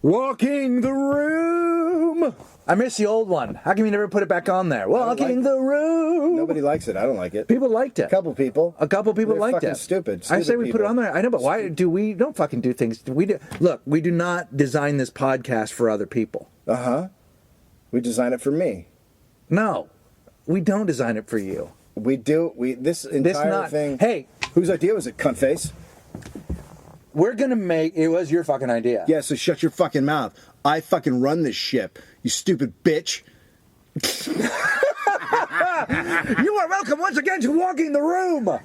Walking the room. I miss the old one. How come you never put it back on there? Walking the room. Nobody likes it. I don't like it. People liked it. A couple people. Liked fucking it. Stupid I say we people. put it on there. I know, but why do we don't fucking do things? Look, we do not design this podcast for other people. We design it for me. No, we don't design it for you. We do. This entire thing. Hey, whose idea was it, cuntface? We're gonna make. It was your fucking idea. Yeah, so shut your fucking mouth. I fucking run this ship, you stupid bitch. You are welcome once again to Walking the Room.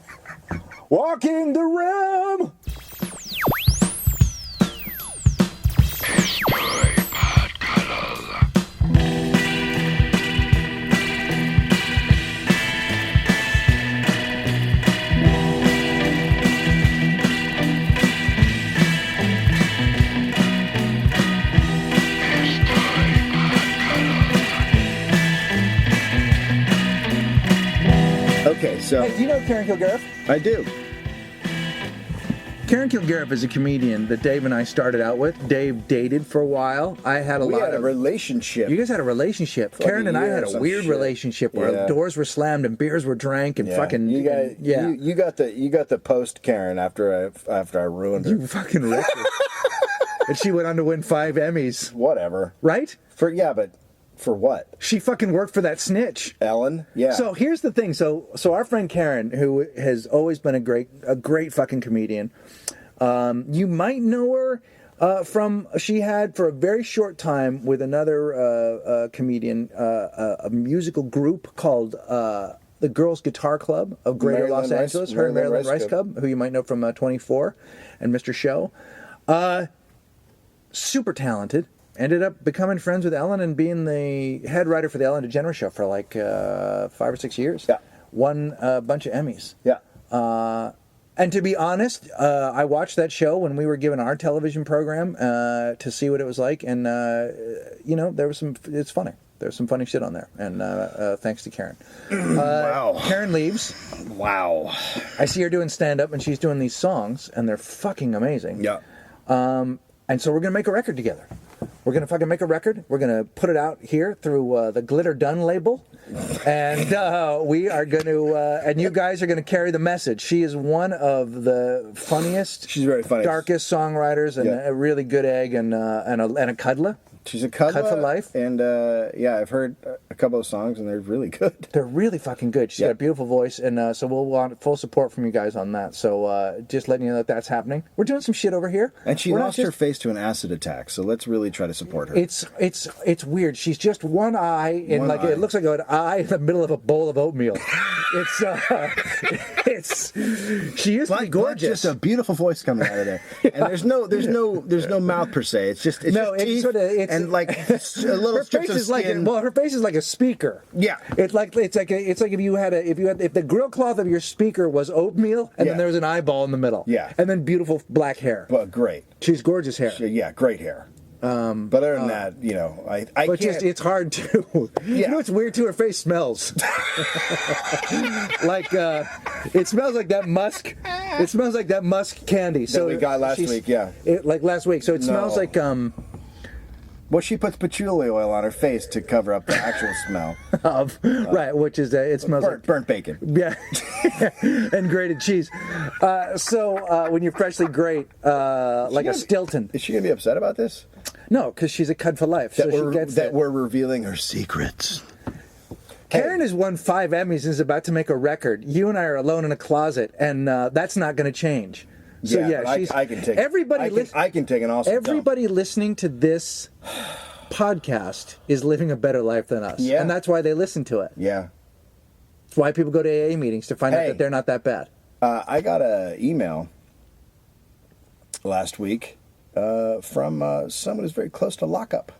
Walking the Room. Okay, so... Hey, do you know Karen Kilgariff? I do. Karen Kilgariff is a comedian that Dave and I started out with. Dave dated for a while. I had We had a relationship. You guys had a relationship. Like Karen and I had a weird relationship where doors were slammed and beers were drank and fucking. You guys, you got the post Karen after I ruined her. You fucking wrecked her. And she went on to win 5 Emmys. Whatever. Right? But for what? She fucking worked for that snitch. Ellen? Yeah. So here's the thing. So our friend Karen, who has always been a great fucking comedian, you might know her from, she had for a very short time with another comedian, a musical group called the Girls Guitar Club of Greater Los Angeles. Her and Marilyn Rice Cub, who you might know from 24 and Mr. Show. Super talented. Ended up becoming friends with Ellen and being the head writer for the Ellen DeGeneres Show for like 5 or 6 years. Yeah. Won a bunch of Emmys. Yeah. And to be honest, I watched that show when we were given our television program to see what it was like, and there was it's funny. There's some funny shit on there, and thanks to Karen. Wow. Karen leaves. Wow. I see her doing stand-up, and she's doing these songs, and they're fucking amazing. Yeah. And so we're going to make a record together. We're going to fucking make a record. We're going to put it out here through the Glitter Dun label. And we are going to, and you guys are going to carry the message. She is one of the funniest, she's very funny, darkest songwriters, and a really good egg, and a cuddler. She's a cuddler. Cut for life. And I've heard a couple of songs, and they're really good. They're really fucking good. She's got a beautiful voice, and so we'll want full support from you guys on that. So just letting you know that's happening. We're doing some shit over here. And she lost her face to an acid attack, so let's really try to support her. It's weird. She's just one eye in it looks like an eye in the middle of a bowl of oatmeal. She used to be gorgeous. Just a beautiful voice coming out of there. And there's no mouth per se. It's just teeth and like a little her face is like her face is like a speaker. Yeah. It's like if the grill cloth of your speaker was oatmeal and then there was an eyeball in the middle. Yeah. And then beautiful black hair. But great. She's gorgeous hair. Great hair. But other than that, I but can't. It's hard to. Yeah. It's weird too. Her face smells like it smells like that musk. It smells like that musk candy. So we got last week, like last week. So it smells like Well, she puts patchouli oil on her face to cover up the actual smell of right, which is it smells like burnt bacon. Yeah, and grated cheese. So when you freshly grate, like a Stilton. Is she gonna be upset about this? No, because she's a cud for life. We're revealing her secrets. Karen has won 5 Emmys and is about to make a record. You and I are alone in a closet, and that's not going to change. So she's. I can take. I can take an awesome. Everybody listening to this podcast is living a better life than us, and that's why they listen to it. Yeah, it's why people go to AA meetings to find out that they're not that bad. I got an email last week from someone who's very close to lockup.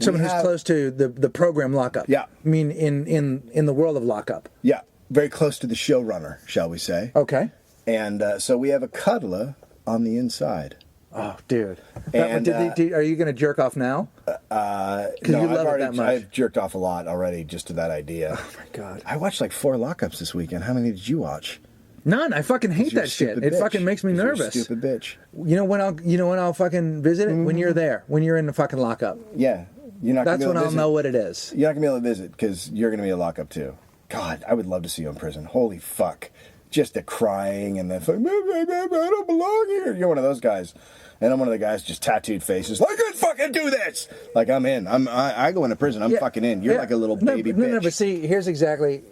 Someone who's close to the program lockup. Yeah, I mean in the world of lockup. Yeah, very close to the showrunner, shall we say? Okay. And so we have a cuddler on the inside. Oh, dude! Are you going to jerk off now? No, you love it that much. I've jerked off a lot already just to that idea. Oh my god! I watched like 4 lockups this weekend. How many did you watch? None. I fucking hate that shit. It fucking makes me nervous. You're a stupid bitch. You know when I'll fucking visit it? When you're there. When you're in the fucking lockup. Yeah. You're not That's when I'll know what it is. You're not going to be able to visit because you're going to be in lockup too. God, I would love to see you in prison. Holy fuck. Just the crying and the I don't belong here. You're one of those guys. And I'm one of the guys just tattooed faces. Like, I can fucking do this. Like, I'm in. I go into prison. I'm fucking in. You're like a little baby bitch. No, but see, here's exactly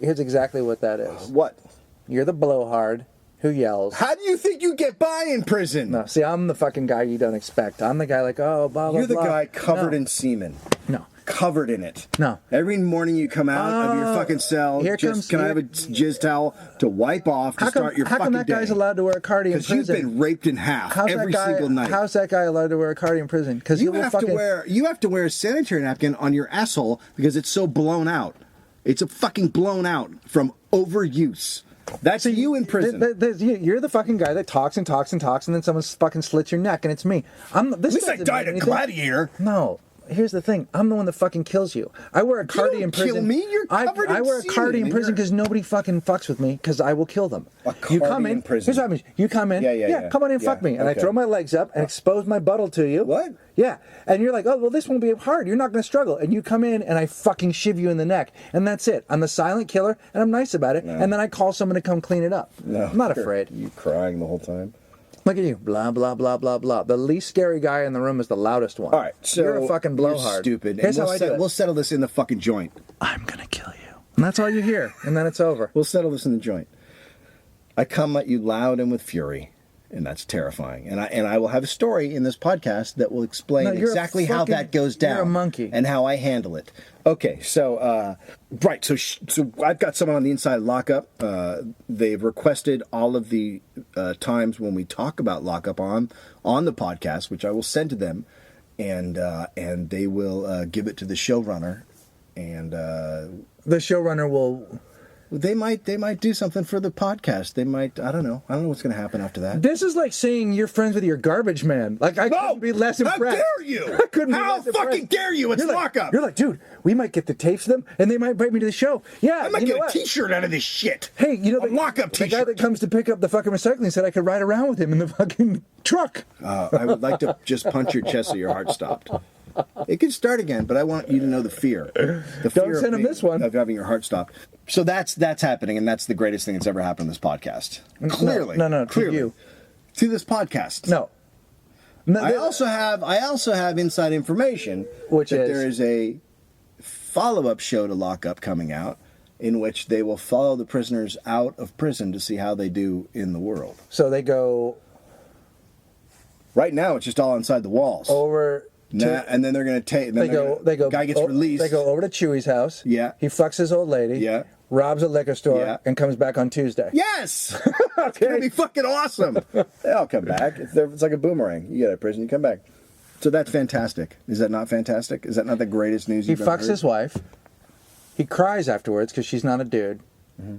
what that is. What? You're the blowhard who yells. How do you think you get by in prison? No, see, I'm the fucking guy you don't expect. I'm the guy like, oh, blah, blah, You're the blah. guy covered in semen. No. Covered in it. No. Every morning you come out of your fucking cell. I have a jizz towel to wipe off to start your fucking day? How come that guy's allowed to wear a cardi in prison? Because you've been raped in half every single night. How's that guy allowed to wear a cardi in prison? Because you have to wear a sanitary napkin on your asshole because it's so blown out. It's a fucking blown out from overuse. That's you in prison. You're the fucking guy that talks and talks and talks, and then someone fucking slits your neck, and it's me. At least I died a gladiator. No. Here's the thing. I'm the one that fucking kills you. I wear a cardi in prison. Kill me. You're covered in I wear a cardi in prison because nobody fucking fucks with me because I will kill them. You come in prison. Here's what happens. You come in. Yeah. Come on in, fuck me, and I throw my legs up and expose my buttle to you. What? Yeah, and you're like, oh well, this won't be hard. You're not going to struggle, and you come in and I fucking shiv you in the neck, and that's it. I'm the silent killer, and I'm nice about it, and then I call someone to come clean it up. No, I'm not afraid. You crying the whole time. Look at you, blah, blah, blah, blah, blah. The least scary guy in the room is the loudest one. All right, so you're a fucking blowhard. You're stupid. Here's how I do it. We'll settle this in the fucking joint. I'm going to kill you. And that's all you hear, and then it's over. We'll settle this in the joint. I come at you loud and with fury, and that's terrifying. And I will have a story in this podcast that will explain exactly how that goes down. You're a monkey. And how I handle it. Okay, so, right, so I've got someone on the inside of lockup. They've requested all of the times when we talk about lockup on the podcast, which I will send to them, and they will give it to the showrunner, and the showrunner will. They might do something for the podcast. They might. I don't know what's going to happen after that. This is like saying you're friends with your garbage man. Like I couldn't be less impressed. How dare you? I couldn't be How less impressed. fucking dare you? It's lockup. You're like, dude, we might get the tapes of them, and they might invite me to the show. Yeah, I might get a T-shirt out of this shit. Hey, the lockup T-shirt. The guy that comes to pick up the fucking recycling said I could ride around with him in the fucking truck. I would like to just punch your chest so your heart stopped. It can start again, but I want you to know the fear. Don't send him this one. Of having your heart stopped. So that's happening, and that's the greatest thing that's ever happened on this podcast. Clearly. No, clearly. to you. To this podcast. No. I also have inside information that there is a follow-up show to Lockup coming out in which they will follow the prisoners out of prison to see how they do in the world. So they go... Right now, it's just all inside the walls. And then they're going to take... The guy gets released. They go over to Chewy's house. Yeah. He fucks his old lady. Yeah. Robs a liquor store. And comes back on Tuesday. Yes! It's going to be fucking awesome. They all come back. It's like a boomerang. You get out of prison, you come back. So that's fantastic. Is that not fantastic? Is that not the greatest news you've ever heard? He fucks his wife. He cries afterwards because she's not a dude. Mm-hmm.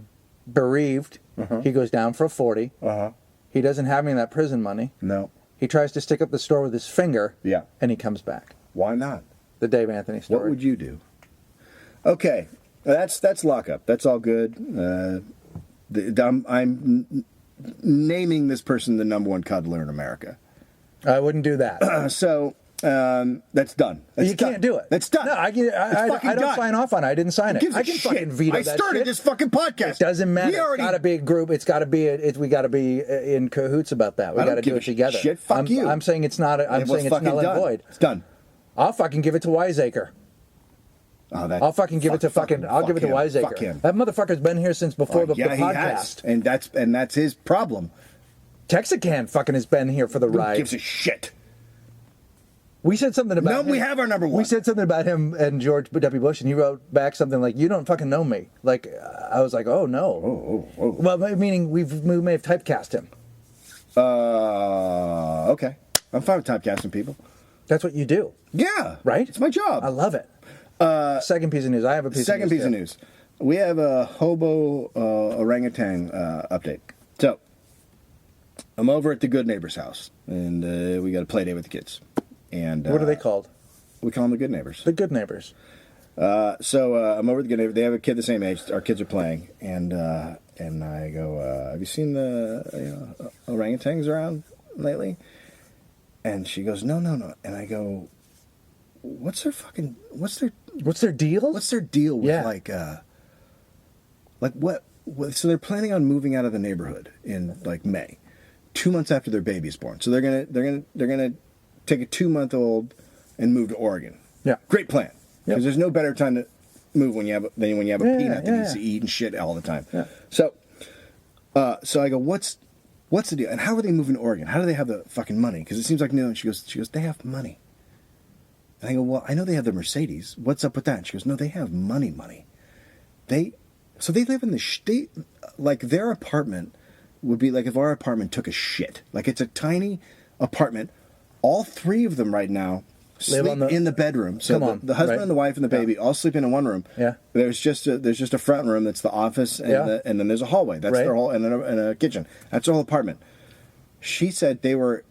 Bereaved. Uh-huh. He goes down for a 40. Uh-huh. He doesn't have any of that prison money. No. He tries to stick up the store with his finger. Yeah. And he comes back. Why not? The Dave Anthony story. What would you do? Okay. That's Lockup. That's all good. I'm naming this person the #1 cuddler in America. I wouldn't do that. That's done. You can't do it. That's done. No, I don't sign off on it. I didn't sign it. I can fucking veto that shit. I started this fucking podcast. It doesn't matter. It's got to be a group. It's got to be. We got to be in cahoots about that. We got to do it together. Shit. Fuck you. I'm saying it's not. I'm saying it's null and void. It's done. I'll fucking give it to Wiseacre. I'll fucking give it to fucking. I'll give it to Wiseacre. Fuck him. That motherfucker's been here since before the podcast. He has. And that's his problem. Texican fucking has been here for the ride. Who gives a shit? We said something about him. We have our #1. We said something about him and George W. Bush, and he wrote back something like, "You don't fucking know me." Like, I was like, "Oh no." Oh. Well, meaning we may have typecast him. Okay. I'm fine with typecasting people. That's what you do. Yeah. Right? It's my job. I love it. Second piece of news. I have a piece Second of news. Second piece of news. We have a hobo orangutan update. So, I'm over at the Good Neighbors house, and we got a play day with the kids. And what are they called? We call them the Good Neighbors. The Good Neighbors. So I'm over at the Good Neighbors. They have a kid the same age. Our kids are playing, and And I go, have you seen the orangutans around lately? And she goes, no. And I go, what's their deal? What's their deal with like what? So they're planning on moving out of the neighborhood in like May, 2 months after their baby's born. So they're gonna take a 2-month-old and move to Oregon. Yeah, great plan. Because there's no better time to move when you have a peanut that needs to yeah. eat and shit all the time. Yeah. So I go, what's the deal? And how are they moving to Oregon? How do they have the fucking money? Because it seems like no. And she goes, they have money. And I go, well, I know they have the Mercedes. What's up with that? And she goes, no, they have money. So they live in the like their apartment would be like if our apartment took a shit. Like it's a tiny apartment. All 3 of them right now sleep in the bedroom. So the husband and the wife and the baby all sleeping in one room. Yeah. There's just a front room that's the office and and then there's a hallway. That's their whole and a kitchen. That's their whole apartment. She said they were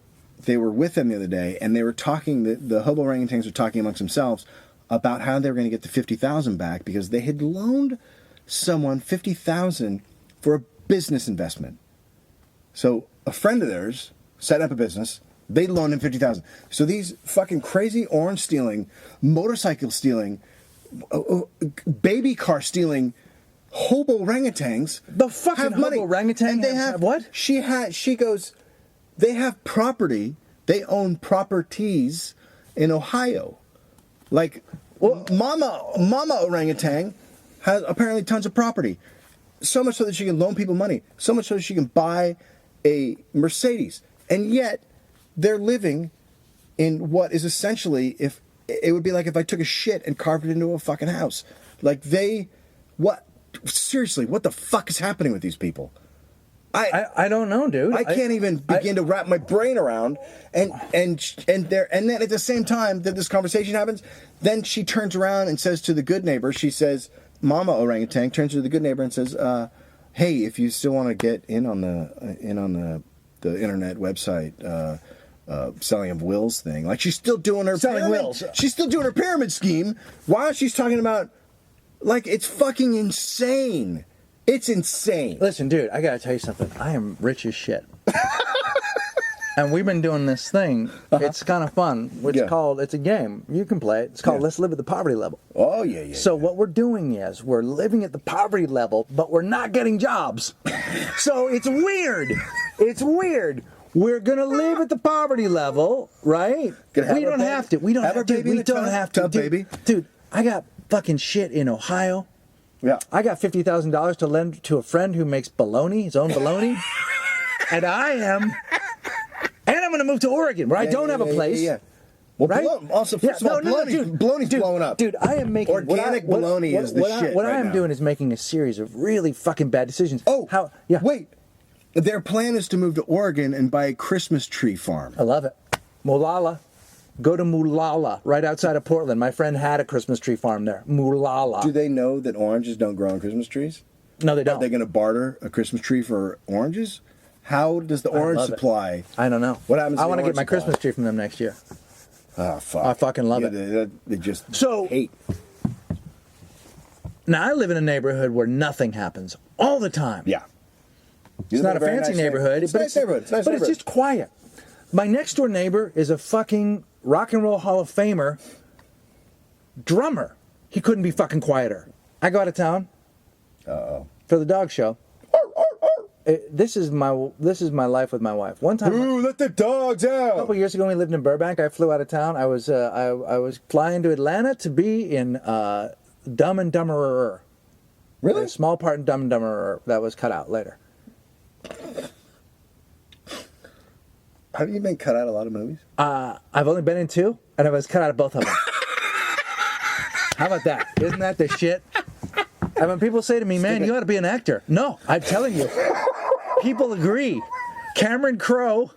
with them the other day and they were talking. The hobo orangutans were talking amongst themselves about how they were going to get the $50,000 back because they had loaned someone $50,000 for a business investment. So a friend of theirs set up a business. They loaned him $50,000. So these fucking crazy orange stealing, motorcycle stealing, baby car stealing, hobo orangutans. The fucking have hobo money. orangutan And they have what? She goes, they have property. They own properties in Ohio. Like Mama orangutan has apparently tons of property. So much so that she can loan people money. So much so that she can buy a Mercedes. And yet they're living in what is essentially it would be like if I took a shit and carved it into a fucking house. Like seriously, what the fuck is happening with these people? I don't know, dude. I can't even begin to wrap my brain around and then at the same time that this conversation happens, then she turns around and says to the good neighbor, she says, Mama orangutan turns to the good neighbor and says, hey, if you still want to get in on the internet website selling of wills thing. Like she's still doing her selling pyramid, wills. She's still doing her pyramid scheme while she's talking about like it's fucking insane. It's insane. Listen, dude, I gotta tell you something. I am rich as shit. And we've been doing this thing. It's kind of fun. It's a game. You can play it. It's called Let's Live at the Poverty Level. Oh, yeah. So what we're doing is we're living at the poverty level, but we're not getting jobs. So it's weird. It's weird. We're going to live at the poverty level, right? We don't have to. We don't have to. We don't have to. Dude, I got fucking shit in Ohio. Yeah. I got $50,000 to lend to a friend who makes bologna, his own bologna. And I'm going to move to Oregon, where I don't have a place. Yeah. Well, right? Also, first of all, bologna's blowing up. Dude, I am making... Organic bologna is the shit What I am doing is making a series of really fucking bad decisions. Oh, wait. Their plan is to move to Oregon and buy a Christmas tree farm. I love it. Molalla. Go to Molalla, right outside of Portland. My friend had a Christmas tree farm there. Molalla. Do they know that oranges don't grow on Christmas trees? No, they don't. Are they going to barter a Christmas tree for oranges? How does the orange supply... I don't know. What happens to I want to get my Christmas tree from them next year. Oh, fuck. I fucking love it. They just hate. Now, I live in a neighborhood where nothing happens all the time. Yeah. It's not a fancy neighborhood. It's a nice neighborhood. But it's just quiet. My next door neighbor is a fucking Rock and Roll Hall of Famer drummer. He couldn't be fucking quieter. I go out of town for the dog show. This is my life with my wife. One time, ooh, let the dogs out. A couple years ago, when we lived in Burbank, I flew out of town. I was flying to Atlanta to be in Dumb and Dumberer. Really? A small part in Dumb and Dumberer that was cut out later. Have you been cut out of a lot of movies? I've only been in 2, and I was cut out of both of them. How about that? Isn't that the shit? And when people say to me, man, you ought to be an actor. No, I'm telling you. People agree. Cameron Crowe,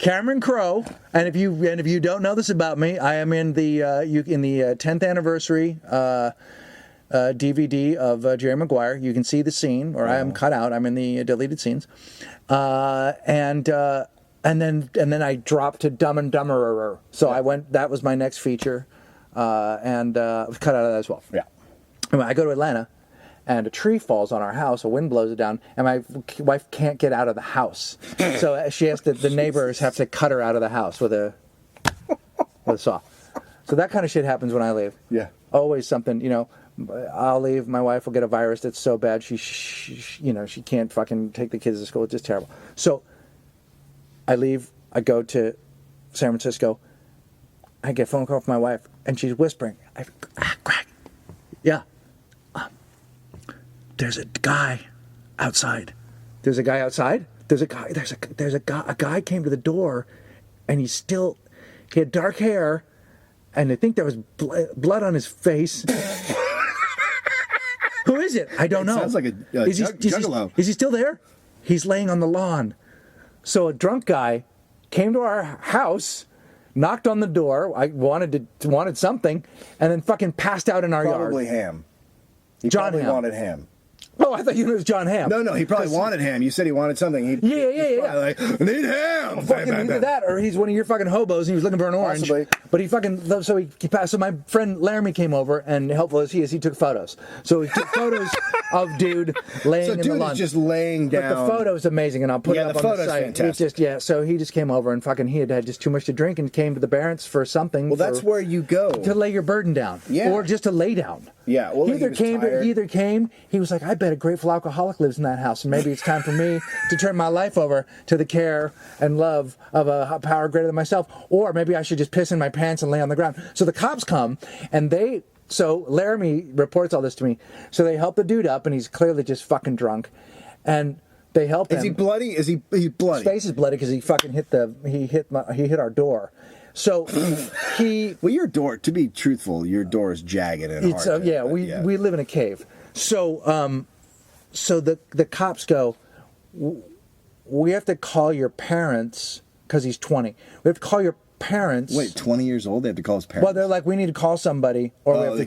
and if you don't know this about me, I am in the 10th anniversary DVD of Jerry Maguire. You can see the scene, or I am cut out. I'm in the deleted scenes, and then I dropped to Dumb and Dumberer. So I went. That was my next feature, and I was cut out of that as well. Yeah. Anyway, I go to Atlanta, and a tree falls on our house, a wind blows it down, and my wife can't get out of the house. So she has to, the neighbors have to cut her out of the house with a saw. So that kind of shit happens when I leave. Yeah. Always something, you know, I'll leave, my wife will get a virus that's so bad she you know, she can't fucking take the kids to school. It's just terrible. So I leave, I go to San Francisco, I get a phone call from my wife, and she's whispering, Craig, yeah. There's a guy outside. There's a guy outside? There's a guy. There's a guy. A guy came to the door, and he had dark hair, and I think there was blood on his face. Who is it? I don't know. Sounds like a juggalo. Is he still there? He's laying on the lawn. So a drunk guy came to our house, knocked on the door. I wanted something, and then fucking passed out in our yard. Probably ham. He John probably Hamm. wanted ham. Oh, I thought you knew it was John Hamm. No, he probably wanted ham. You said he wanted something. Yeah. Like, I need ham. Fucking either that, or he's one of your fucking hobos and he was looking for an orange. Possibly. But he fucking so he passed. So my friend Laramie came over, and helpful as he is, he took photos. So he took photos of dude laying in the lawn. Is just laying down. But the photo's amazing, and I'll put it up on the site. Fantastic. So he just came over and fucking he had just too much to drink and came to the Barrents for something. Well, that's where you go to lay your burden down, or just to lay down. Yeah. Well, he either came. He was like, I bet a grateful alcoholic lives in that house, and maybe it's time for me to turn my life over to the care and love of a power greater than myself, or maybe I should just piss in my pants and lay on the ground. So the cops come, and so Laramie reports all this to me. So they help the dude up, and he's clearly just fucking drunk, and they help him. Is he bloody? He's bloody? His face is bloody because he fucking hit our door. So Well, your door. To be truthful, your door is jagged and hard. We live in a cave. So so the cops go, we have to call your parents because he's 20. We have to call your parents. Wait, 20 years old? They have to call his parents? Well, they're like, we need to call somebody, or we have to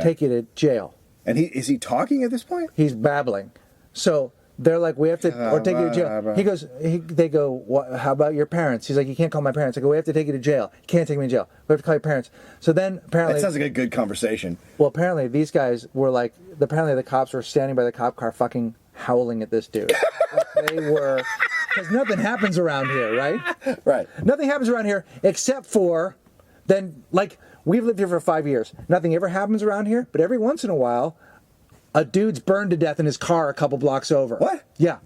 take you to jail. And is he talking at this point? He's babbling. So they're like, we have to, or take you to jail. He goes, they go, how about your parents? He's like, you can't call my parents. I go, we have to take you to jail. You can't take me to jail. We have to call your parents. So then apparently. That sounds like a good conversation. Well, apparently these guys were like, apparently the cops were standing by the cop car fucking howling at this dude. They were, because nothing happens around here, right? Right. Nothing happens around here except for, then, like, we've lived here for 5 years. Nothing ever happens around here, but every once in a while, a dude's burned to death in his car a couple blocks over. What? Yeah.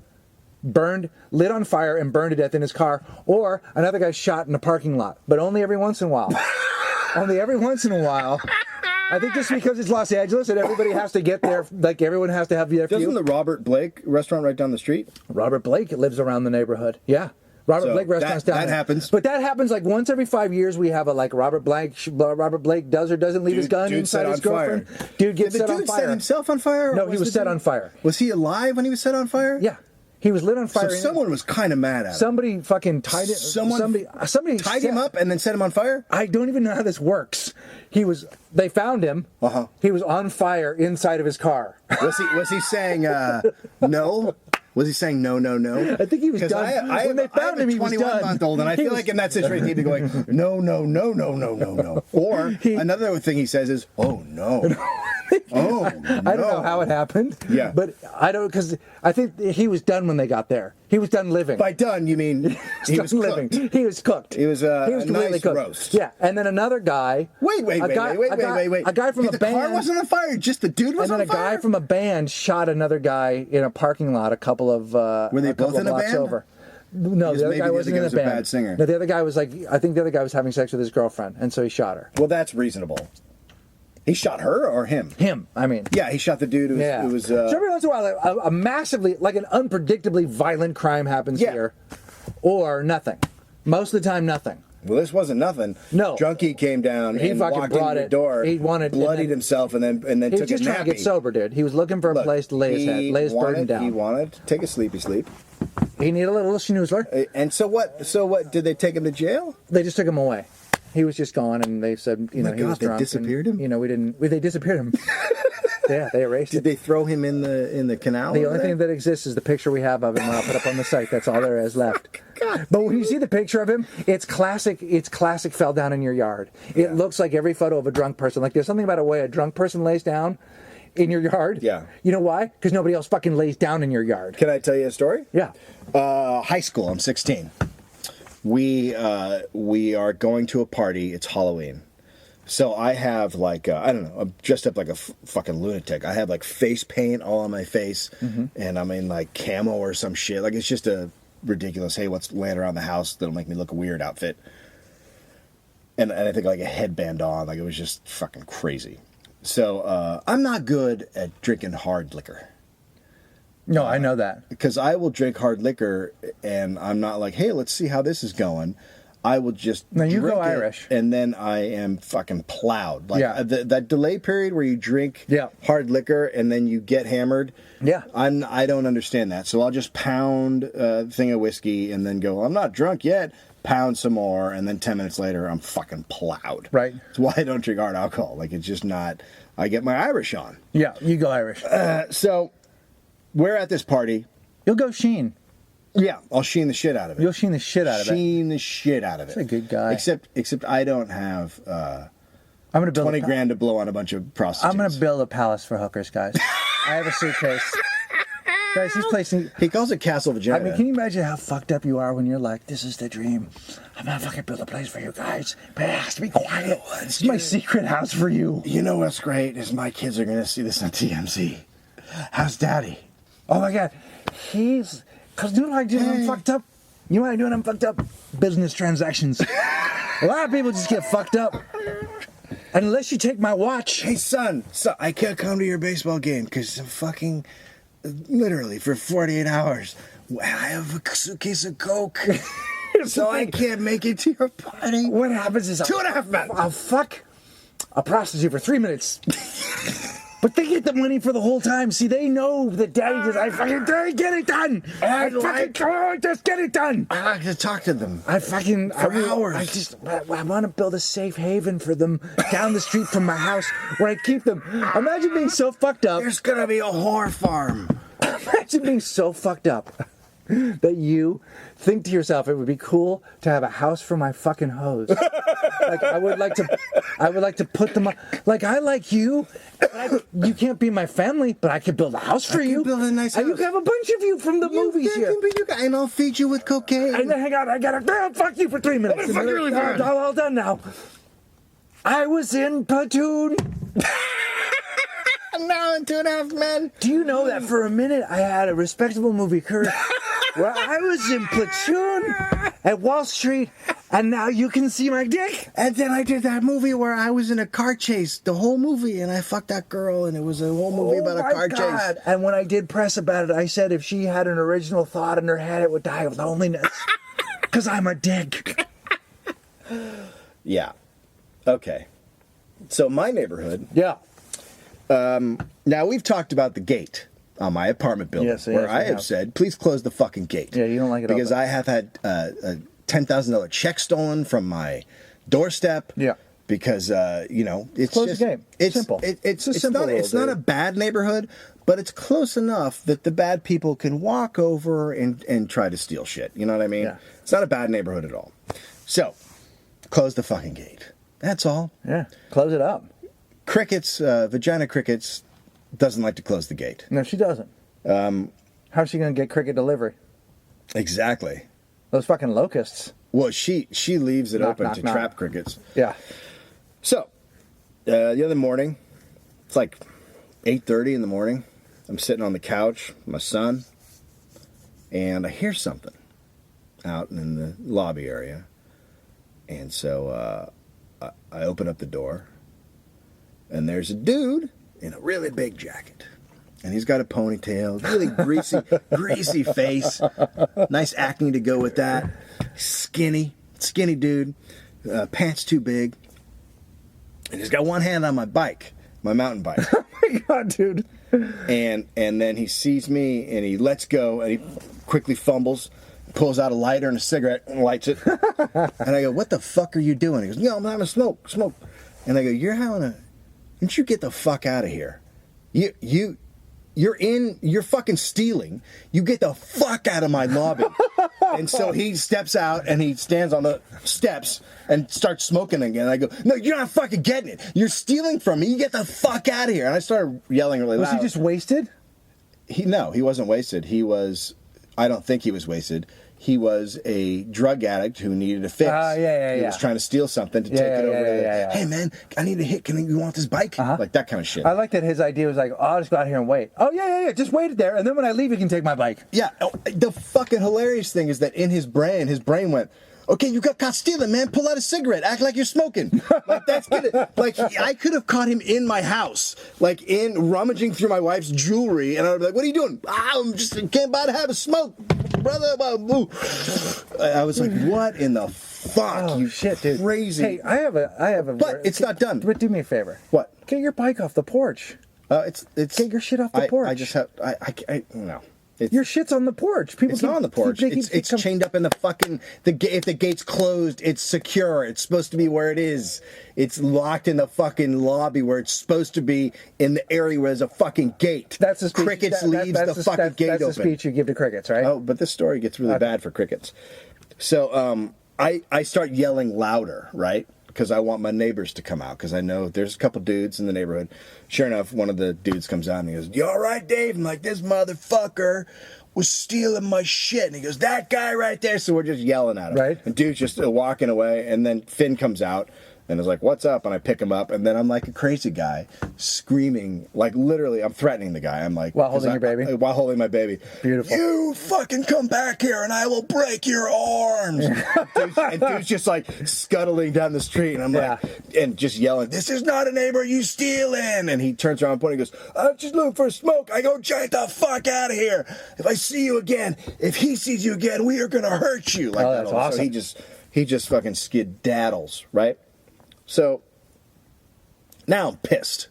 Lit on fire and burned to death in his car. Or another guy shot in a parking lot. But only every once in a while. Only every once in a while. I think just because it's Los Angeles and everybody has to get there, like everyone has to have their few. Doesn't the Robert Blake restaurant right down the street? Robert Blake lives around the neighborhood. Yeah. Robert Blake restaurant's down there. That happens. But that happens like once every 5 years. We have a like Robert Blake does or doesn't leave his gun inside his girlfriend. Dude gets set on fire. Did the dude set himself on fire? No, he was set on fire. Was he alive when he was set on fire? Yeah. He was lit on fire. So someone was kind of mad at him. Somebody fucking tied it. Somebody tied him up and then set him on fire? I don't even know how this works. They found him. Uh-huh. He was on fire inside of his car. Was he saying no? Was he saying no? I think he was done. When they found him, he was done. 21-month-old, and I feel like in that situation he'd be going, no. Or another thing he says is, oh, no. Oh, no. I don't know how it happened. Yeah. But I don't, because I think he was done when they got there. He was done living. By done, you mean he was living. cooked. He was cooked. He was a nice cooked. roast. Yeah. And then another guy. Wait. A guy from a band. The car wasn't on fire. Just the dude was on fire. And then a guy from a band shot another guy in a parking lot a couple of Were they both in a band? Over. No, the other guy wasn't in a band. A bad singer. No, the other guy was like, I think the other guy was having sex with his girlfriend, and so he shot her. Well, that's reasonable. He shot her or him? Him, I mean. Yeah, he shot the dude who was... So every once in a while, a massively, like an unpredictably violent crime happens here. Or nothing. Most of the time, nothing. Well, this wasn't nothing. No. Junkie came down he and fucking walked brought in the door, bloodied himself, and then took a nappy. He was just trying to get sober, dude. He was looking for a place to lay his head, lay his burden down. He wanted to take a sleepy sleep. He needed a little schnoozler. And so what? Did they take him to jail? They just took him away. He was just gone, and they said, he was drunk. They disappeared him? They disappeared him. Yeah, they erased Did they throw him in the canal? The only thing that exists is the picture we have of him. I'll put up on the site. That's all there is left. God. But when you see the picture of him, it's classic. It's classic. Fell down in your yard. It looks like every photo of a drunk person. Like there's something about the way a drunk person lays down. in your yard. Yeah. You know why? Because nobody else fucking lays down in your yard. Can I tell you a story? Yeah. High school. I'm 16. We are going to a party. It's Halloween. So I have like, I don't know, I'm dressed up like a fucking lunatic. I have like face paint all on my face, and I'm in like camo or some shit. Like, it's just a ridiculous, hey, what's laying around the house that'll make me look weird outfit. And I think like a headband on. Like, it was just fucking crazy. So I'm not good at drinking hard liquor. No, I know that. Because I will drink hard liquor, and I'm not like, hey, let's see how this is going. I will just No, you drink go it, Irish. and then I am fucking plowed. Like, Yeah. That delay period where you drink Yeah. hard liquor and then you get hammered. Yeah. I don't understand that. So I'll just pound a thing of whiskey and then go, I'm not drunk yet. Pound some more, and then 10 minutes later, I'm fucking plowed. Right. That's why I don't drink hard alcohol. Like, it's just not. I get my Irish on. Yeah, you go Irish. So we're at this party. You'll go Sheen. Yeah, I'll sheen the shit out of it. You'll sheen the shit out of it. Sheen the shit out of it. That's a good guy. Except I don't have I'm gonna build 20 grand to blow on a bunch of prostitutes. I'm gonna build a palace for hookers, guys. I have a suitcase. Guys, he's placing. He calls it Castle Vagina. I mean, can you imagine how fucked up you are when you're like, "This is the dream. I'm gonna fucking build a place for you guys, but it has to be quiet. This is my secret house for you." You know what's great is my kids are gonna see this on TMZ. How's Daddy? Oh my god, because you know what I do when I'm fucked up? You know what I do when I'm fucked up? Business transactions. A lot of people just get fucked up. And unless you take my watch. Hey son, I can't come to your baseball game because I'm fucking literally for 48 hours. I have a suitcase of Coke. So I can't make it to your party. What happens is 2.5 men. I'll fuck a prostitute for 3 minutes. But they get the money for the whole time. See, they know that daddy just, I fucking get it done. Just get it done. I like to talk to them. For hours. I want to build a safe haven for them down the street from my house where I keep them. Imagine being so fucked up. There's gonna be a whore farm. Imagine being so fucked up that you think to yourself, it would be cool to have a house for my fucking hoes. Like, I would like to put them on. Like, I like you. You can't be my family, but I could build a house for you. Build a nice And you house. can have a bunch of you from the movies here. And I'll feed you with cocaine. And hang on, I gotta fuck you for 3 minutes. Let me fuck you really fast. I'm all done now. I was in Platoon. Now in 2.5 Men. Do you know that for a minute I had a respectable movie career where I was in Platoon at Wall Street, and now you can see my dick? And then I did that movie where I was in a car chase, the whole movie, and I fucked that girl, and it was a whole movie about a car chase. And when I did press about it, I said if she had an original thought in her head, it would die of loneliness. Because I'm a dick. Yeah. Okay. So my neighborhood. Yeah. Now we've talked about the gate on my apartment building, Yes, where yes, I we have have. said, please close the fucking gate. Yeah, you don't like it because open. I have had a $10,000 check stolen from my doorstep. Yeah. Because it's Close just the game. It's Simple. It's a simple not. It's rule, not a dude. bad neighborhood, but it's close enough that the bad people can walk over and try to steal shit. You know what I mean? Yeah. It's not a bad neighborhood at all. So, close the fucking gate. That's all. Yeah. Close it up. Crickets, vagina crickets, doesn't like to close the gate. No, she doesn't. How's she going to get cricket delivery? Exactly. Those fucking locusts. Well, she leaves it Knock, open knock, to knock. trap crickets. Yeah. So, the other morning, it's like 8:30 in the morning. I'm sitting on the couch with my son, and I hear something out in the lobby area. And so I open up the door, and there's a dude in a really big jacket. And he's got a ponytail, really greasy face. Nice acne to go with that. Skinny dude. Pants too big. And he's got one hand on my bike, my mountain bike. Oh my God, dude. And then he sees me and he lets go and he quickly fumbles, pulls out a lighter and a cigarette and lights it. And I go, what the fuck are you doing? He goes, no, I'm having a smoke. And I go, didn't you get the fuck out of here? You you're fucking stealing. You get the fuck out of my lobby. And so he steps out and he stands on the steps and starts smoking again. And I go, no, you're not fucking getting it. You're stealing from me. You get the fuck out of here. And I started yelling really loud. Was he just wasted? No, he wasn't wasted. I don't think he was wasted. He was a drug addict who needed a fix. He was trying to steal something to take it over there. Hey, man, I need a hit. You want this bike? Like that kind of shit. I like that his idea was like, oh, I'll just go out here and wait. Oh, yeah. Just wait it there. And then when I leave, you can take my bike. Yeah. The fucking hilarious thing is that in his brain went, okay, you got caught stealing, man. Pull out a cigarette. Act like you're smoking. Like, that's good. Like, I could have caught him in my house, like, rummaging through my wife's jewelry, and I would be like, what are you doing? I'm just came by to have a smoke, brother. I was like, what in the fuck? Oh, you shit, dude. Crazy. Hey, I have a. But it's not done. But do me a favor. What? Get your bike off the porch. It's Get your shit off the porch. I just have, no. Your shit's on the porch. It's not on the porch. It's chained up in the fucking if the gate's closed, it's secure. It's supposed to be where it is. It's locked in the fucking lobby where it's supposed to be in the area where there's a fucking gate. That's the speech. Crickets leaves the fucking gate open. That's the speech you give to crickets, right? Oh, but this story gets really bad for crickets. So I start yelling louder, right? Because I want my neighbors to come out, because I know there's a couple dudes in the neighborhood. Sure enough, one of the dudes comes out and he goes, "You all right, Dave?" I'm like, "This motherfucker was stealing my shit." And he goes, "That guy right there." So we're just yelling at him. Right. And dude's just walking away, and then Finn comes out and is like, "What's up?" And I pick him up, and then I'm like a crazy guy, screaming, like literally, I'm threatening the guy. I'm like, while holding your baby? While holding my baby. Beautiful. "You fucking come back here, and I will break your arms." and dude's just like scuttling down the street, and I'm like, and just yelling, "This is not a neighbor, you stealing!" And he turns around and pointing, and goes, "I'm just looking for a smoke." I go, "Get the fuck out of here! If I see you again, if he sees you again, we are gonna hurt you." Like that's awesome. So he just fucking skedaddles, right? So now I'm pissed.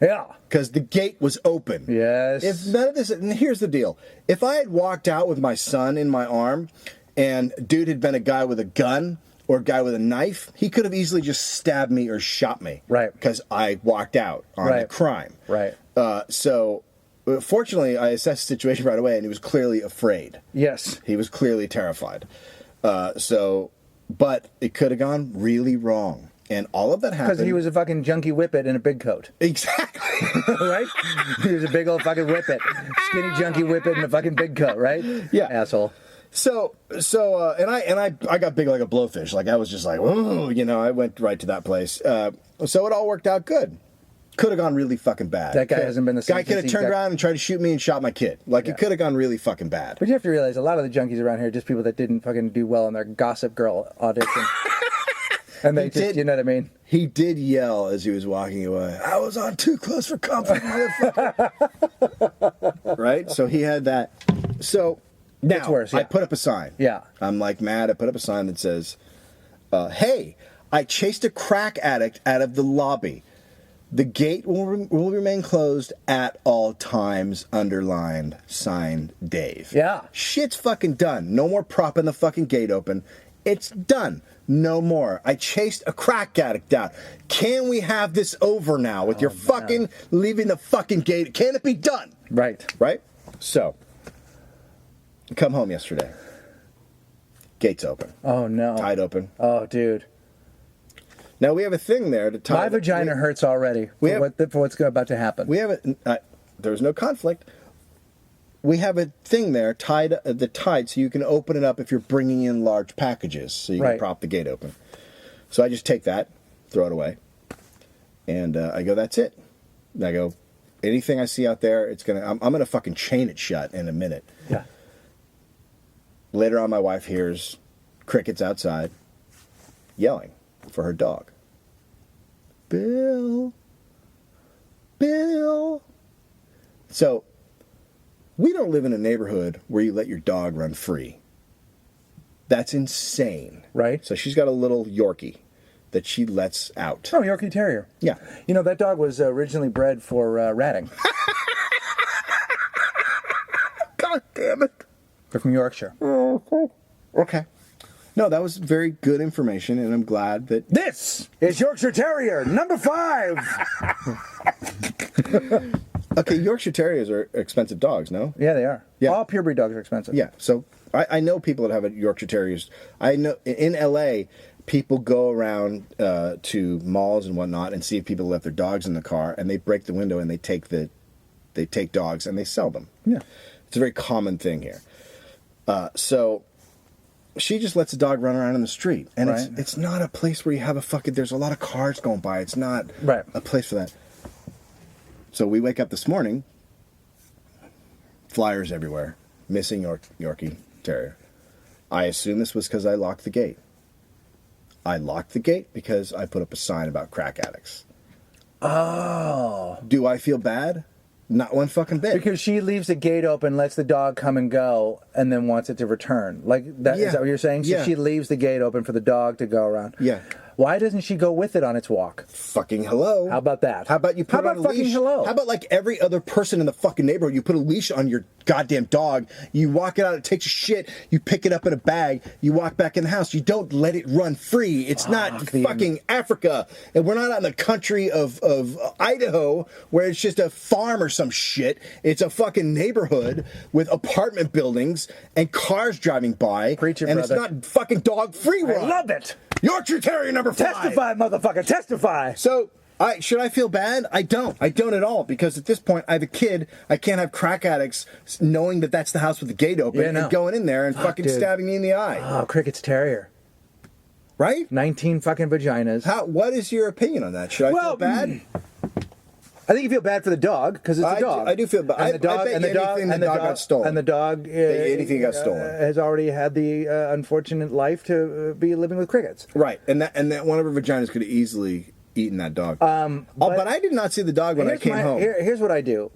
Yeah. Because the gate was open. Yes. If none of this, and here's the deal. If I had walked out with my son in my arm, and dude had been a guy with a gun or a guy with a knife, he could have easily just stabbed me or shot me. Right. Because I walked out on the crime. Right. So fortunately, I assessed the situation right away, and he was clearly afraid. Yes. He was clearly terrified. But it could have gone really wrong. And all of that happened because he was a fucking junkie whippet in a big coat. Exactly. Right? He was a big old fucking whippet. Skinny junkie whippet in a fucking big coat, right? Yeah. Asshole. So I got big like a blowfish. Like I was just like, oh, I went right to that place. So it all worked out good. Could have gone really fucking bad. That guy hasn't been the same. Guy could have turned around and tried to shoot me and shot my kid. Like it could have gone really fucking bad. But you have to realize a lot of the junkies around here are just people that didn't fucking do well in their Gossip Girl audition. And they you know what I mean? He did yell as he was walking away, "I was on Too Close for Comfort, motherfucker." Right? So he had that. So now worse, I put up a sign. Yeah. I'm like mad. I put up a sign that says, "Hey, I chased a crack addict out of the lobby. The gate will remain closed at all times, underlined, signed, Dave." Yeah. Shit's fucking done. No more propping the fucking gate open. It's done. No more. I chased a crack addict out. Can we have this over now with your fucking leaving the fucking gate? Can it be done? Right. Right? So, come home yesterday. Gate's open. Oh, no. Tied open. Oh, dude. Now, we have a thing there to tie... My vagina hurts already for what's about to happen. We have there's no conflict. We have a thing there tied so you can open it up if you're bringing in large packages, so you can prop the gate open. So I just take that, throw it away, and I go, "That's it." And I go, anything I see out there, I'm gonna fucking chain it shut in a minute. Yeah. Later on, my wife hears crickets outside yelling for her dog. Bill. So, we don't live in a neighborhood where you let your dog run free. That's insane. Right. So she's got a little Yorkie that she lets out. Oh, Yorkie Terrier. Yeah. You know, that dog was originally bred for ratting. God damn it. They're from Yorkshire. Okay. No, that was very good information, and I'm glad that... This is Yorkshire Terrier, number 5. Okay, Yorkshire Terriers are expensive dogs, no? Yeah, they are. Yeah. All purebred dogs are expensive. Yeah, so I know people that have Yorkshire Terriers. I know in LA, people go around to malls and whatnot and see if people left their dogs in the car, and they break the window and they take dogs and they sell them. Yeah. It's a very common thing here. So she just lets the dog run around in the street, and Right. it's not a place where you have a fucking. There's a lot of cars going by. It's not Right. a place for that. So we wake up this morning. Flyers everywhere, missing Yorkie Terrier. I assume this was because I locked the gate. I locked the gate because I put up a sign about crack addicts. Oh. Do I feel bad? Not one fucking bit. Because she leaves the gate open, lets the dog come and go, and then wants it to return. Like that? Yeah. Is that what you're saying? So Yeah. she leaves the gate open for the dog to go around. Yeah. Why doesn't she go with it on its walk? Fucking hello. How about that? How about you put How it on about a fucking leash? hello? How about like every other person in the fucking neighborhood, you put a leash on your goddamn dog, you walk it out, it takes a shit, you pick it up in a bag, you walk back in the house, you don't let it run free. It's not fucking Africa. And we're not out in the country of Idaho where it's just a farm or some shit. It's a fucking neighborhood with apartment buildings and cars driving by. Preach it, and brother. it's not fucking dog free run. I love it. Yorkshire Terrier number 5. Testify, motherfucker. Testify. So, should I feel bad? I don't. I don't at all, because at this point, I have a kid. I can't have crack addicts knowing that that's the house with the gate open and going in there and fucking dude. stabbing me in the eye. Oh, Cricket's Terrier. Right? 19 fucking vaginas. What is your opinion on that? Should I feel bad? I think you feel bad for the dog because it's a dog. I do feel bad. And the dog, I bet and the dog, anything and the the dog got stolen. And the dog, anything got stolen. has already had the unfortunate life to be living with crickets. Right, and that one of her vaginas could have easily eaten that dog. But I did not see the dog when I came home. Here's what I do.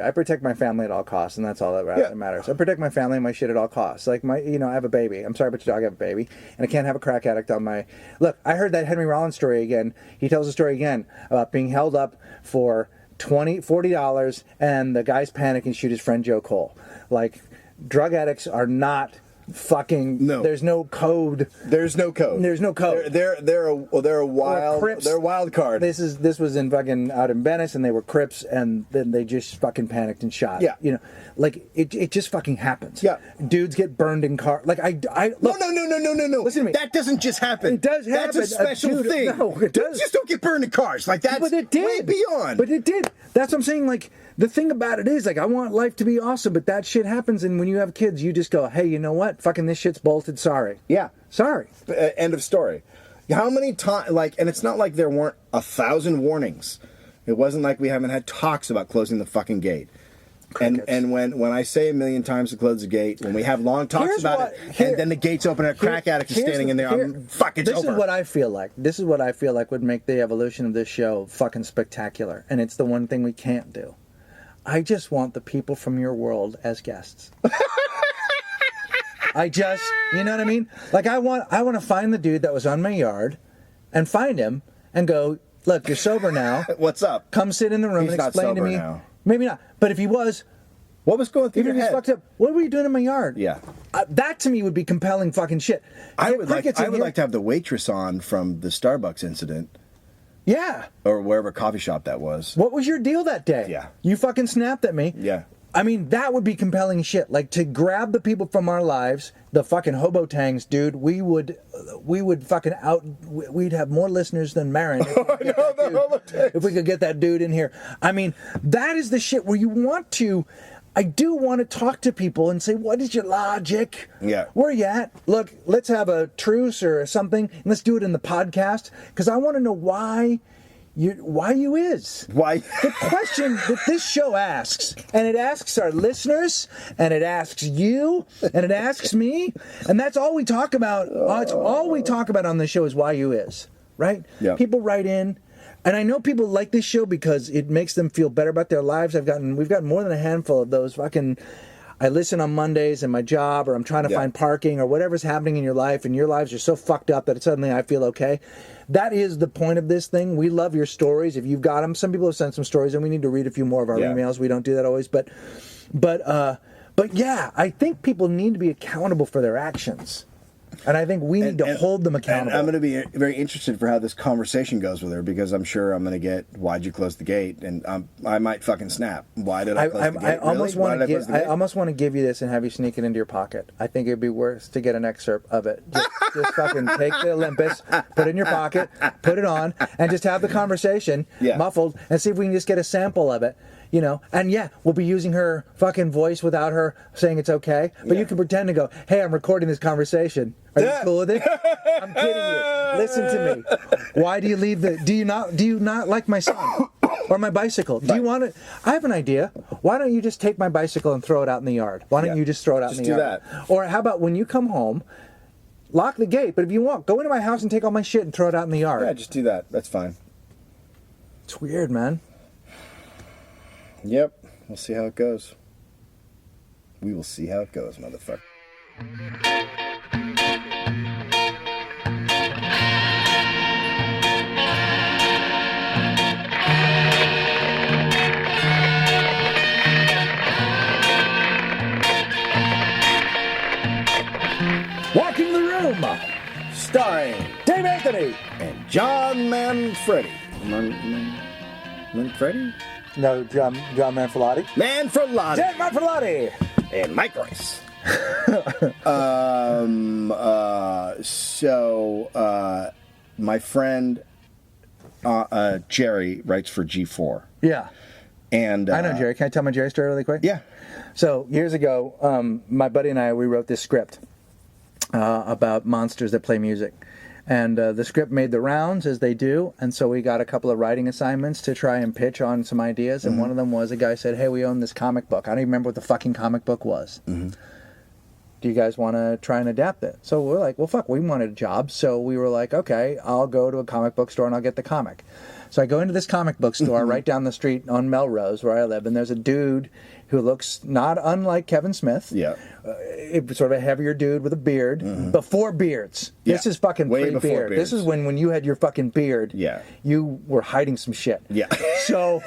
I protect my family at all costs, and that's all that matters. I protect my family and my shit at all costs. Like I have a baby. I'm sorry, but your dog, I have a baby, and I can't have a crack addict on my. Look, I heard that Henry Rollins story again. He tells the story again about being held up for $40, and the guy's panic and shoot his friend Joe Cole. Like, drug addicts are not fucking. No. There's no code. There's no code. There's no code. They're a wild card. This was in fucking out in Venice, and they were Crips, and then they just fucking panicked and shot. Yeah. Like it just fucking happens. Yeah. Dudes get burned in car. Like I look, No. Listen to me. That doesn't just happen. It does happen. That's a special Dude, thing. no, it does. Just don't get burned in cars. Like that's But it did. way beyond. But it did. That's what I'm saying. Like, the thing about it is, like, I want life to be awesome, but that shit happens, and when you have kids, you just go, hey, you know what? Fucking this shit's bolted. Sorry. Yeah. Sorry. End of story. How many times, and it's not like there weren't 1,000 warnings. It wasn't like we haven't had talks about closing the fucking gate. And when I say a million times to close the gate, when we have long talks about it, and then the gate's open and a crack addict is standing in there, I'm fucking over. This is what I feel like. This is what I feel like would make the evolution of this show fucking spectacular. And it's the one thing we can't do. I just want the people from your world as guests. You know what I mean? Like, I want to find the dude that was on my yard and find him and go, look, you're sober now. What's up? Come sit in the room He's and not explain to sober me. now. Maybe not. But if he was, what was going through even your if he's head? fucked up, what were you doing in my yard? Yeah. That to me would be compelling fucking shit. I would like to have the waitress on from the Starbucks incident. Yeah. Or wherever coffee shop that was. What was your deal that day? Yeah. You fucking snapped at me. Yeah. I mean, that would be compelling shit. Like, to grab the people from our lives, the fucking hobo tangs, dude, we would fucking we'd have more listeners than Marin if we could get that dude in here. I mean, that is the shit where I do want to talk to people and say, what is your logic? Yeah. Where are you at? Look, let's have a truce or something, and let's do it in the podcast, because I want to know why you is. Why? The question that this show asks, and it asks our listeners, and it asks you, and it asks me, and that's all we talk about. It's all we talk about on this show is why you is, right? Yeah. People write in, and I know people like this show because it makes them feel better about their lives. We've gotten more than a handful of those fucking. I listen on Mondays in my job, or I'm trying to find parking, or whatever's happening in your life, and your lives are so fucked up that suddenly I feel okay. That is the point of this thing. We love your stories. If you've got them, some people have sent some stories, and we need to read a few more of our emails. We don't do that always, but yeah, I think people need to be accountable for their actions. And I think we need to hold them accountable. And I'm going to be very interested for how this conversation goes with her, because I'm sure I'm going to get, why'd you close the gate? And I might fucking snap. Why did I close the gate? I almost Really? want to give you this and have you sneak it into your pocket. I think it'd be worse to get an excerpt of it. Just fucking take the Olympus, put it in your pocket, put it on, and just have the conversation muffled, and see if we can just get a sample of it. You know, and we'll be using her fucking voice without her saying it's okay. But you can pretend to go, hey, I'm recording this conversation. Are you cool with it? I'm kidding you. Listen to me. Why do you leave do you not like my son? Or my bicycle? Do you want it? I have an idea. Why don't you just take my bicycle and throw it out in the yard? Why don't you just throw it out in the yard? Just do that. Or how about when you come home, lock the gate, but if you want, go into my house and take all my shit and throw it out in the yard. Yeah, just do that. That's fine. It's weird, man. Yep. We'll see how it goes. We will see how it goes, motherfucker. Walking the Room, Starring Dave Anthony. and John Manfredi. Manfredi? No, John Manfredi. Manfredi. John Manfredi. And Mike Royce. So my friend Jerry writes for G4. Yeah. And I know Jerry. Can I tell my Jerry story really quick? Yeah. So years ago, my buddy and I, we wrote this script about monsters that play music. And the script made the rounds, as they do, and so we got a couple of writing assignments to try and pitch on some ideas, and one of them was a guy said, hey, we own this comic book. I don't even remember what the fucking comic book was. Do you guys want to try and adapt it? So we're like, well, fuck, we wanted a job, so we were like, okay, I'll go to a comic book store and I'll get the comic. So I go into this comic book store right down the street on Melrose, where I live, and there's a dude who looks not unlike Kevin Smith. Yeah. Sort of a heavier dude with a beard. Before beards. Yeah. This is fucking Way before pre-beard. beards. This is when you had your fucking beard. Yeah. You were hiding some shit. Yeah. So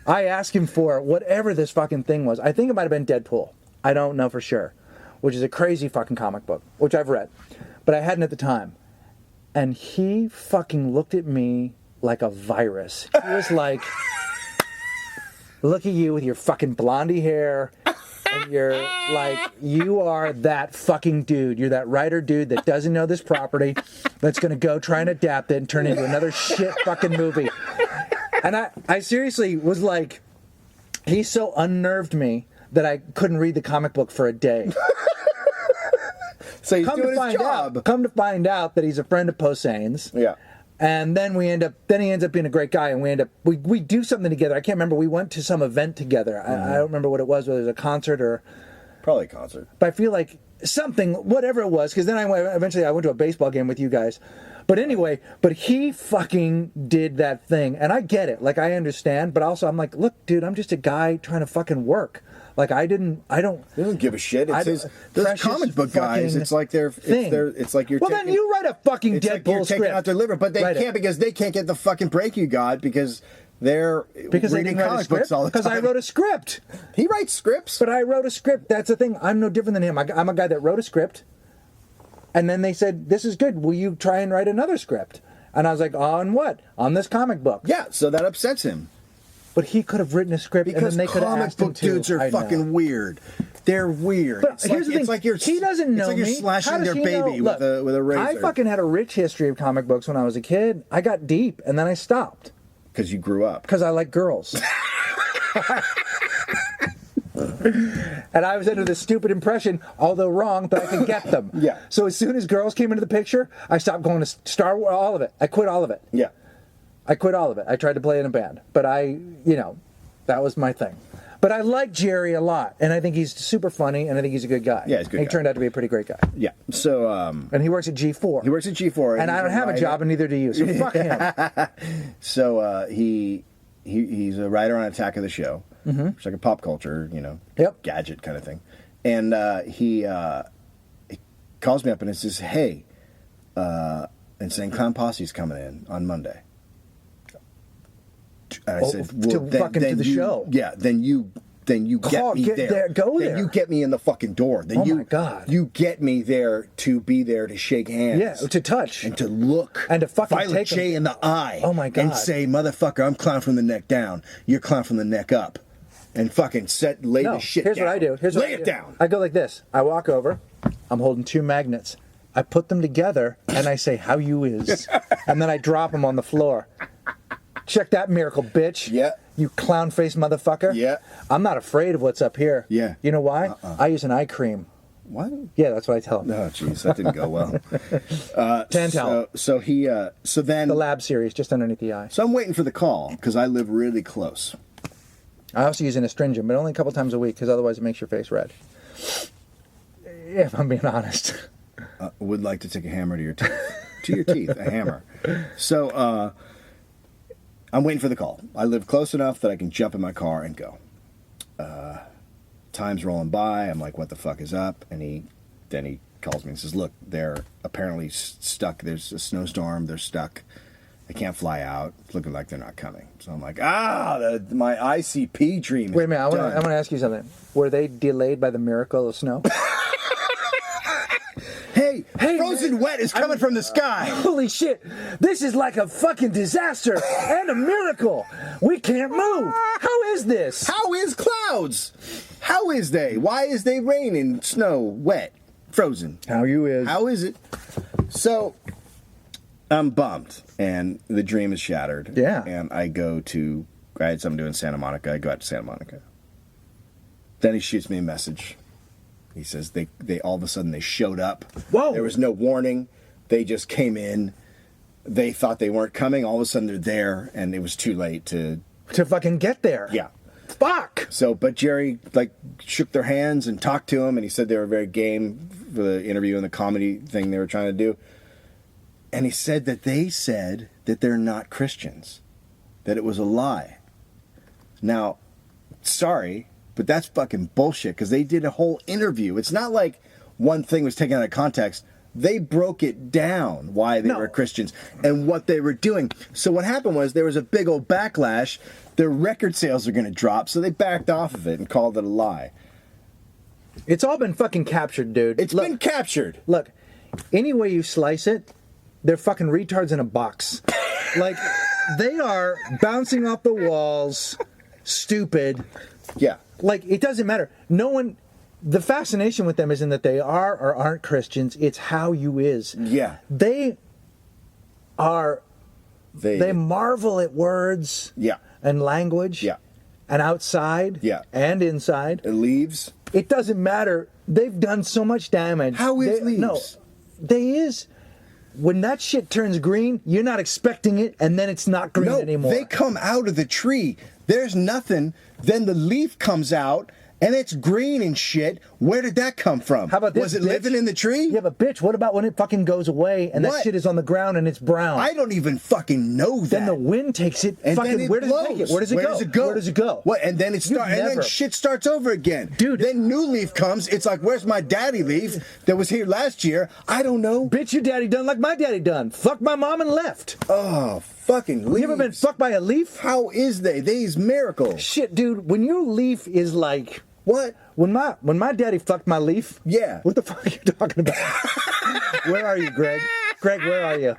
I asked him for whatever this fucking thing was. I think it might have been Deadpool. I don't know for sure. Which is a crazy fucking comic book, which I've read. But I hadn't at the time. And he fucking looked at me like a virus. He was like, look at you with your fucking blondie hair. And you're like, you are that fucking dude. You're that writer dude that doesn't know this property, that's going to go try and adapt it and turn it into another shit fucking movie. And I seriously was like, he so unnerved me that I couldn't read the comic book for a day. So he's doing his job. Come to find out that he's a friend of Poseidon's. Yeah. And then he ends up being a great guy, and we do something together. I can't remember. We went to some event together. I don't remember what it was, whether it was a concert or... Probably a concert. But I feel like something, whatever it was, because then eventually I went to a baseball game with you guys. But anyway, he fucking did that thing. And I get it. Like, I understand. But also, I'm like, look, dude, I'm just a guy trying to fucking work. Like, I don't... He doesn't give a shit. Those comic book guys, it's like it's like you're Well, then you write a fucking it's Deadpool like you're script. taking out their liver, but they can't because they can't get the fucking break you got because they're reading comic books all the time. Because I wrote a script. He writes scripts. But I wrote a script. That's the thing. I'm no different than him. I'm a guy that wrote a script. And then they said, this is good. Will you try and write another script? And I was like, on what? On this comic book. Yeah, so that upsets him. But he could have written a script, because and then they could have comic asked him book to. dudes are fucking weird. They're weird. But here's the thing. It's like you're, he doesn't know it's like me. you're slashing How does their he baby know? with a razor. I fucking had a rich history of comic books when I was a kid. I got deep, and then I stopped. Because you grew up. Because I like girls. And I was under this stupid impression, although wrong, that I could get them. Yeah. So as soon as girls came into the picture, I stopped going to Star Wars, all of it. I quit all of it. Yeah. I quit all of it. I tried to play in a band. But that was my thing. But I like Jerry a lot, and I think he's super funny, and I think he's a good guy. Yeah, he's a good He guy. turned out to be a pretty great guy. Yeah. So and he works at G4. he works at G4, And I don't have a job, and neither do you. So fuck him. So he's a writer on Attack of the Show. Mm-hmm. It's like a pop culture, gadget kind of thing. And he calls me up and it says, "Hey," and saying Clown Posse's coming in on Monday. And I said, to the show. Yeah, then you then you get me there. Then you get me in the fucking door. Then my God. You get me there to be there to shake hands. Yeah, to touch. And to look. And to fucking Violet take J in the eye. Oh, my God. And say, motherfucker, I'm clown from the neck down. You're clown from the neck up. And fucking lay the shit here's down. What I do. Lay it down. I go like this. I walk over. I'm holding 2 magnets. I put them together, and I say, how you is. And then I drop them on the floor. Check that miracle, bitch. Yeah. You clown-faced motherfucker. Yeah. I'm not afraid of what's up here. Yeah. You know why? I use an eye cream. What? Yeah, that's what I tell him. Oh, jeez, that didn't go well. Tantal. So then... The lab series, just underneath the eye. So I'm waiting for the call, because I live really close. I also use an astringent, but only a couple times a week, because otherwise it makes your face red. If I'm being honest. Would like to take a hammer to your teeth. To your teeth, a hammer. So, I'm waiting for the call. I live close enough that I can jump in my car and go. Time's rolling by. I'm like, what the fuck is up? And then he calls me and says, look, they're apparently stuck. There's a snowstorm. They're stuck. They can't fly out. It's looking like they're not coming. So I'm like, my ICP dream is Wait a minute, I done. want to ask you something. Were they delayed by the miracle of snow? Hey, frozen wet is coming from the sky. Holy shit. This is like a fucking disaster and a miracle. We can't move. How is this? How is clouds? How is they? Why is they raining, snow, wet, frozen? How you is. How is it? So, I'm bummed, and the dream is shattered. Yeah. And I had something to do in Santa Monica. I go out to Santa Monica. Then he shoots me a message. He says they all of a sudden they showed up. Whoa. There was no warning. They just came in. They thought they weren't coming. All of a sudden they're there, and it was too late to fucking get there. Yeah. Fuck. So, but Jerry shook their hands and talked to him, and he said they were very game for the interview and the comedy thing they were trying to do. And he said that they said that they're not Christians, that it was a lie. Now, sorry, but that's fucking bullshit, because they did a whole interview. It's not like one thing was taken out of context. They broke it down why they were Christians and what they were doing. So what happened was there was a big old backlash. Their record sales are going to drop, so they backed off of it and called it a lie. It's all been fucking captured, dude. It's been captured. Look, any way you slice it, they're fucking retards in a box. Like, they are bouncing off the walls, stupid. Yeah. Like, it doesn't matter. The fascination with them isn't that they are or aren't Christians. It's how you is. Yeah. They marvel at words. Yeah. And language. Yeah. And outside. Yeah. And inside. It leaves. It doesn't matter. They've done so much damage. How is leaves? No, they is. When that shit turns green, you're not expecting it, and then it's not green anymore. They come out of the tree. There's nothing. Then the leaf comes out, and it's green and shit. Where did that come from? How about this? Was it bitch? living in the tree? Yeah, but bitch, what about when it fucking goes away and What? that shit is on the ground and it's brown? I don't even fucking know that. Then the wind takes it. And fucking, then it where does blows. it take it? Where does it go? Where does it go? What? And then and then never- shit starts over again, Dude. Then new leaf comes. It's like, where's my daddy leaf that was here last year? I don't know. Bitch, your daddy done like my daddy done. Fuck my mom and left. Oh, fucking leaves. You ever been fucked by a leaf? How is they? They's miracles. Shit, dude. When your leaf is like. What? When my daddy fucked my leaf. Yeah. What the fuck are you talking about? Where are you, Greg? Greg, where are you?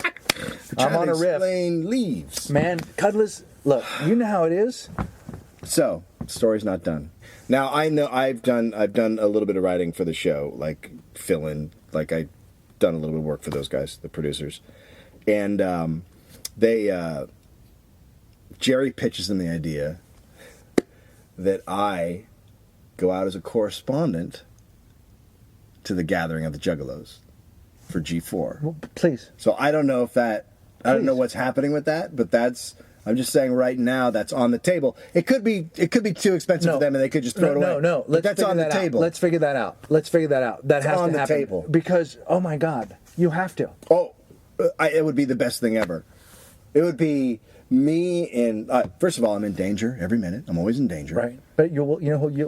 I'm on a riff. Explain leaves. Man, Cuddlers, look, you know how it is. So, story's not done. Now I know I've done a little bit of writing for the show, like fill in, like I've done a little bit of work for those guys, the producers, and Jerry pitches them the idea that I go out as a correspondent to the gathering of the Juggalos for G4. Well, please. So I don't know if I don't know Please. what's happening with that, but I'm just saying right now that's on the table. It could be too expensive for them and they could just throw it away. No. But that's on the table. Let's figure that out. That has on to the happen. table. Because, oh my God, you have to. Oh, it would be the best thing ever. It would be me in. First of all, I'm in danger every minute. I'm always in danger. Right. But you'll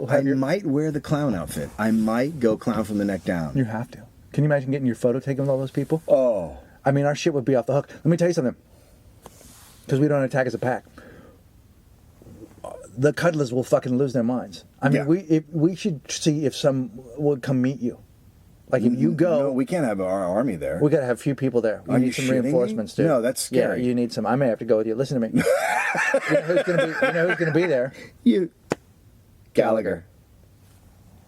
I have might wear the clown outfit. I might go clown from the neck down. You have to. Can you imagine getting your photo taken with all those people? Oh. I mean, our shit would be off the hook. Let me tell you something. Because we don't attack as a pack. the cuddlers will fucking lose their minds. I mean, Yeah. we should see if some would come meet you. Like if you go, No, we can't have our army there. we gotta have a few people there. We Are need you some shitting me? reinforcements, dude. No, that's scary. Yeah, you need some. I may have to go with you. Listen to me. You know who's gonna be there? You, Gallagher.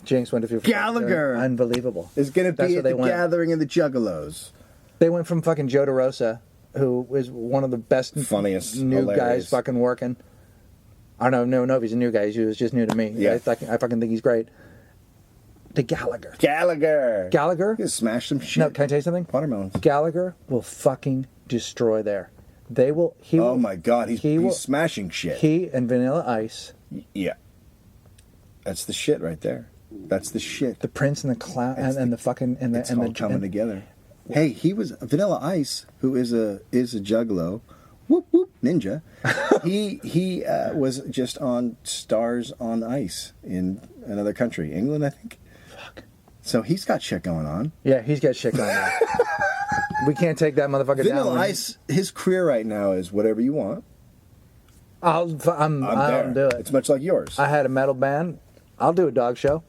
Jinx went a few. Gallagher! Unbelievable. Is going to That's be where at they the went. gathering of the Juggalos. They went from fucking Joe DeRosa, who is one of the best, Funniest, new hilarious. guys fucking working. I don't know if he's a new guy. He was just new to me. Yeah. I fucking think he's great. To Gallagher. Gallagher. You smash some shit. No, can I tell you something? Watermelons. Gallagher will fucking destroy there. They will. He will. Oh my God, he's smashing shit. He and Vanilla Ice. Yeah. That's the shit right there. That's the shit. The Prince and the Clown and the fucking and the It's and all the coming and, together. Hey, he was Vanilla Ice, who is a Juggalo. Whoop whoop ninja. he was just on Stars on Ice in another country, England, I think. Fuck. So he's got shit going on. Yeah, he's got shit going on. We can't take that motherfucker Vanilla down. Ice, his career right now is whatever you want. I'll there. do it. It's much like yours. I had a metal band. I'll do a dog show.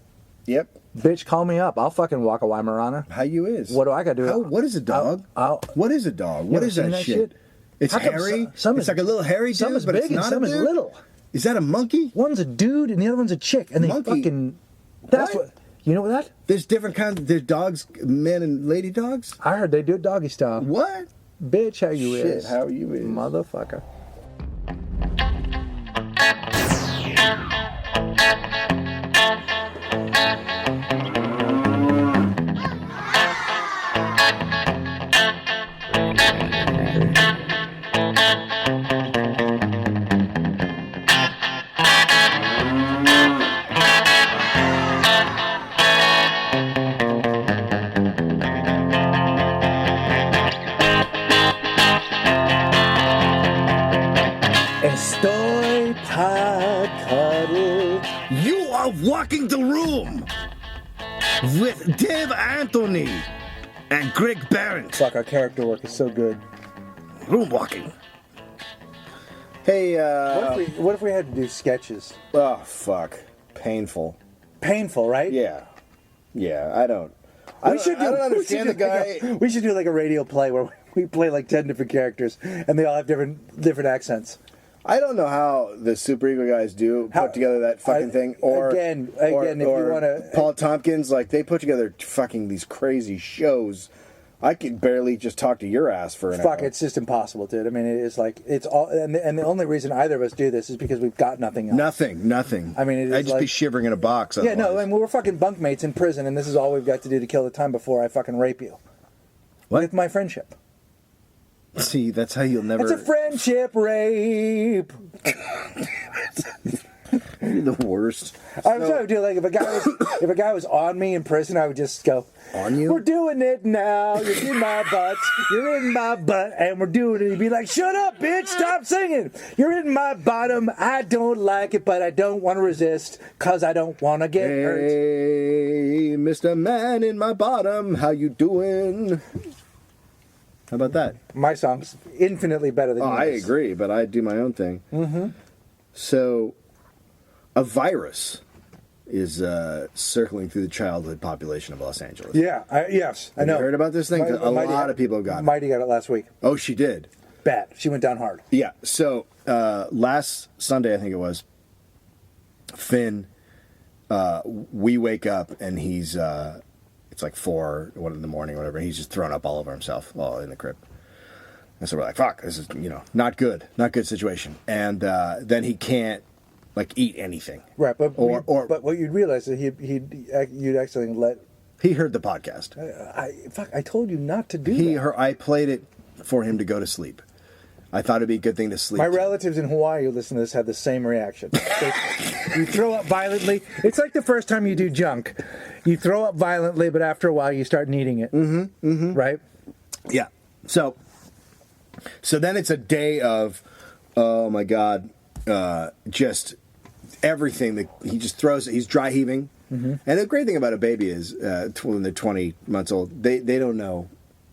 Yep. Bitch, call me up. I'll fucking walk a Weimaraner. How you is? What do I got to do? What is a dog? What is a dog? What ever is that seen that shit? shit? It's How come hairy. some It's is- like a little hairy dude, Some is but big it's and not some a is dude? little. Is that a monkey? One's a dude and the other one's a chick, and they Monkey. fucking. That's What? what. You know that? There's different kinds. There's dogs, men and lady dogs. I heard they do it doggy style. What? Bitch, how you Shit, is? how you is? Motherfucker. Estoy cuddle. You are walking the room with Dave Anthony and Greg Barron. Fuck, our character work is so good. Room walking. Hey, What if we had to do sketches? oh fuck, painful. Painful, right? Yeah, I don't understand the guy. We should do like a radio play where we play like 10 different characters and they all have different accents. I don't know how the Super Ego guys put together that fucking thing. Or again, if you want to, Paul Tompkins, like they put together fucking these crazy shows. I could barely just talk to your ass for an hour. fuck, it's just impossible, dude. I mean, it's like it's all, and the only reason either of us do this is because we've got nothing else. Nothing. I mean, I'd just be shivering in a box. Yeah, no, otherwise. I mean, we're fucking bunkmates in prison, and this is all we've got to do to kill the time before I fucking rape you. What? With my friendship. See, that's how you'll never. It's a friendship rape. You're the worst. I was trying to do like if a guy was on me in prison, I would just go On you? We're doing it now. You're in my butt. You're in my butt, and we're doing it. He'd be like, "Shut up, bitch! Stop singing. You're in my bottom. I don't like it, but I don't want to resist, cause I don't want to get hurt." Hey, Mr. Man in my bottom, how you doing? How about that? My song's infinitely better than Oh, yours. I agree, but I do my own thing. Mm-hmm. So, a virus is circling through the childhood population of Los Angeles. Yeah. Yes. I Have know. you heard about this thing? A lot of people have gotten it. Mighty got it last week. Oh, she did? Bad. She went down hard. Yeah. So, last Sunday, I think it was, Finn, we wake up and he's, it's like 4, 1 in the morning or whatever, and he's just thrown up all over himself, all in the crib. And so we're like, fuck, this is, not good. Not good situation. And then he can't, like, eat anything. Right. But Or what you'd realize is you'd actually let. he heard the podcast. I told you not to do that. I played it for him to go to sleep. I thought it'd be a good thing to sleep. My to. relatives in Hawaii who listen to this had the same reaction. You throw up violently. It's like the first time you do junk. You throw up violently, but after a while you start needing it. Mm-hmm. Mm-hmm. Right? Yeah. So then it's a day of, oh my God, just everything that he just throws. He's dry heaving. Mm-hmm. And the great thing about a baby is when they're 20 months old, they don't know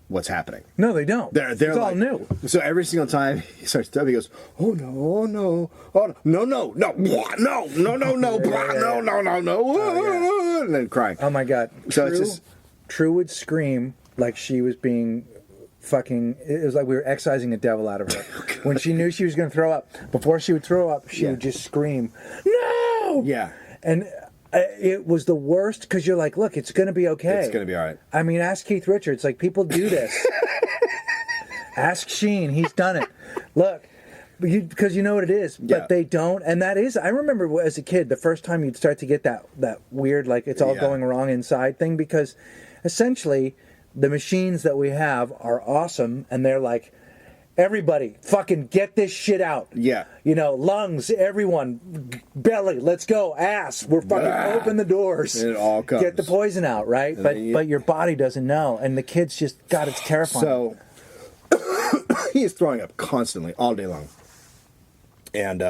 what's happening. No, they don't. They're it's like, all new. So every single time he starts to tell me, he goes, "Oh no, oh no, oh no, no, no, no, no, no, no," and then crying. Oh my God. So it's just True would scream like she was being fucking. It was like we were excising the devil out of her. When she knew she was going to throw up, before she would throw up, she would just scream, "No!" Yeah. And it was the worst because you're like, look, it's going to be okay. It's going to be all right. I mean, ask Keith Richards. Like, people do this. Ask Sheen. He's done it. Look, because you know what it is, but they don't. And that is, I remember as a kid, the first time you'd start to get that weird, like, it's all going wrong inside thing, because essentially the machines that we have are awesome, and they're like, everybody, fucking get this shit out. Yeah. You know, lungs, everyone, belly, let's go, ass, we're fucking open the doors. And it all comes. Get the poison out, right? But your body doesn't know, and the kids just, God, it's terrifying. So he is throwing up constantly, all day long. And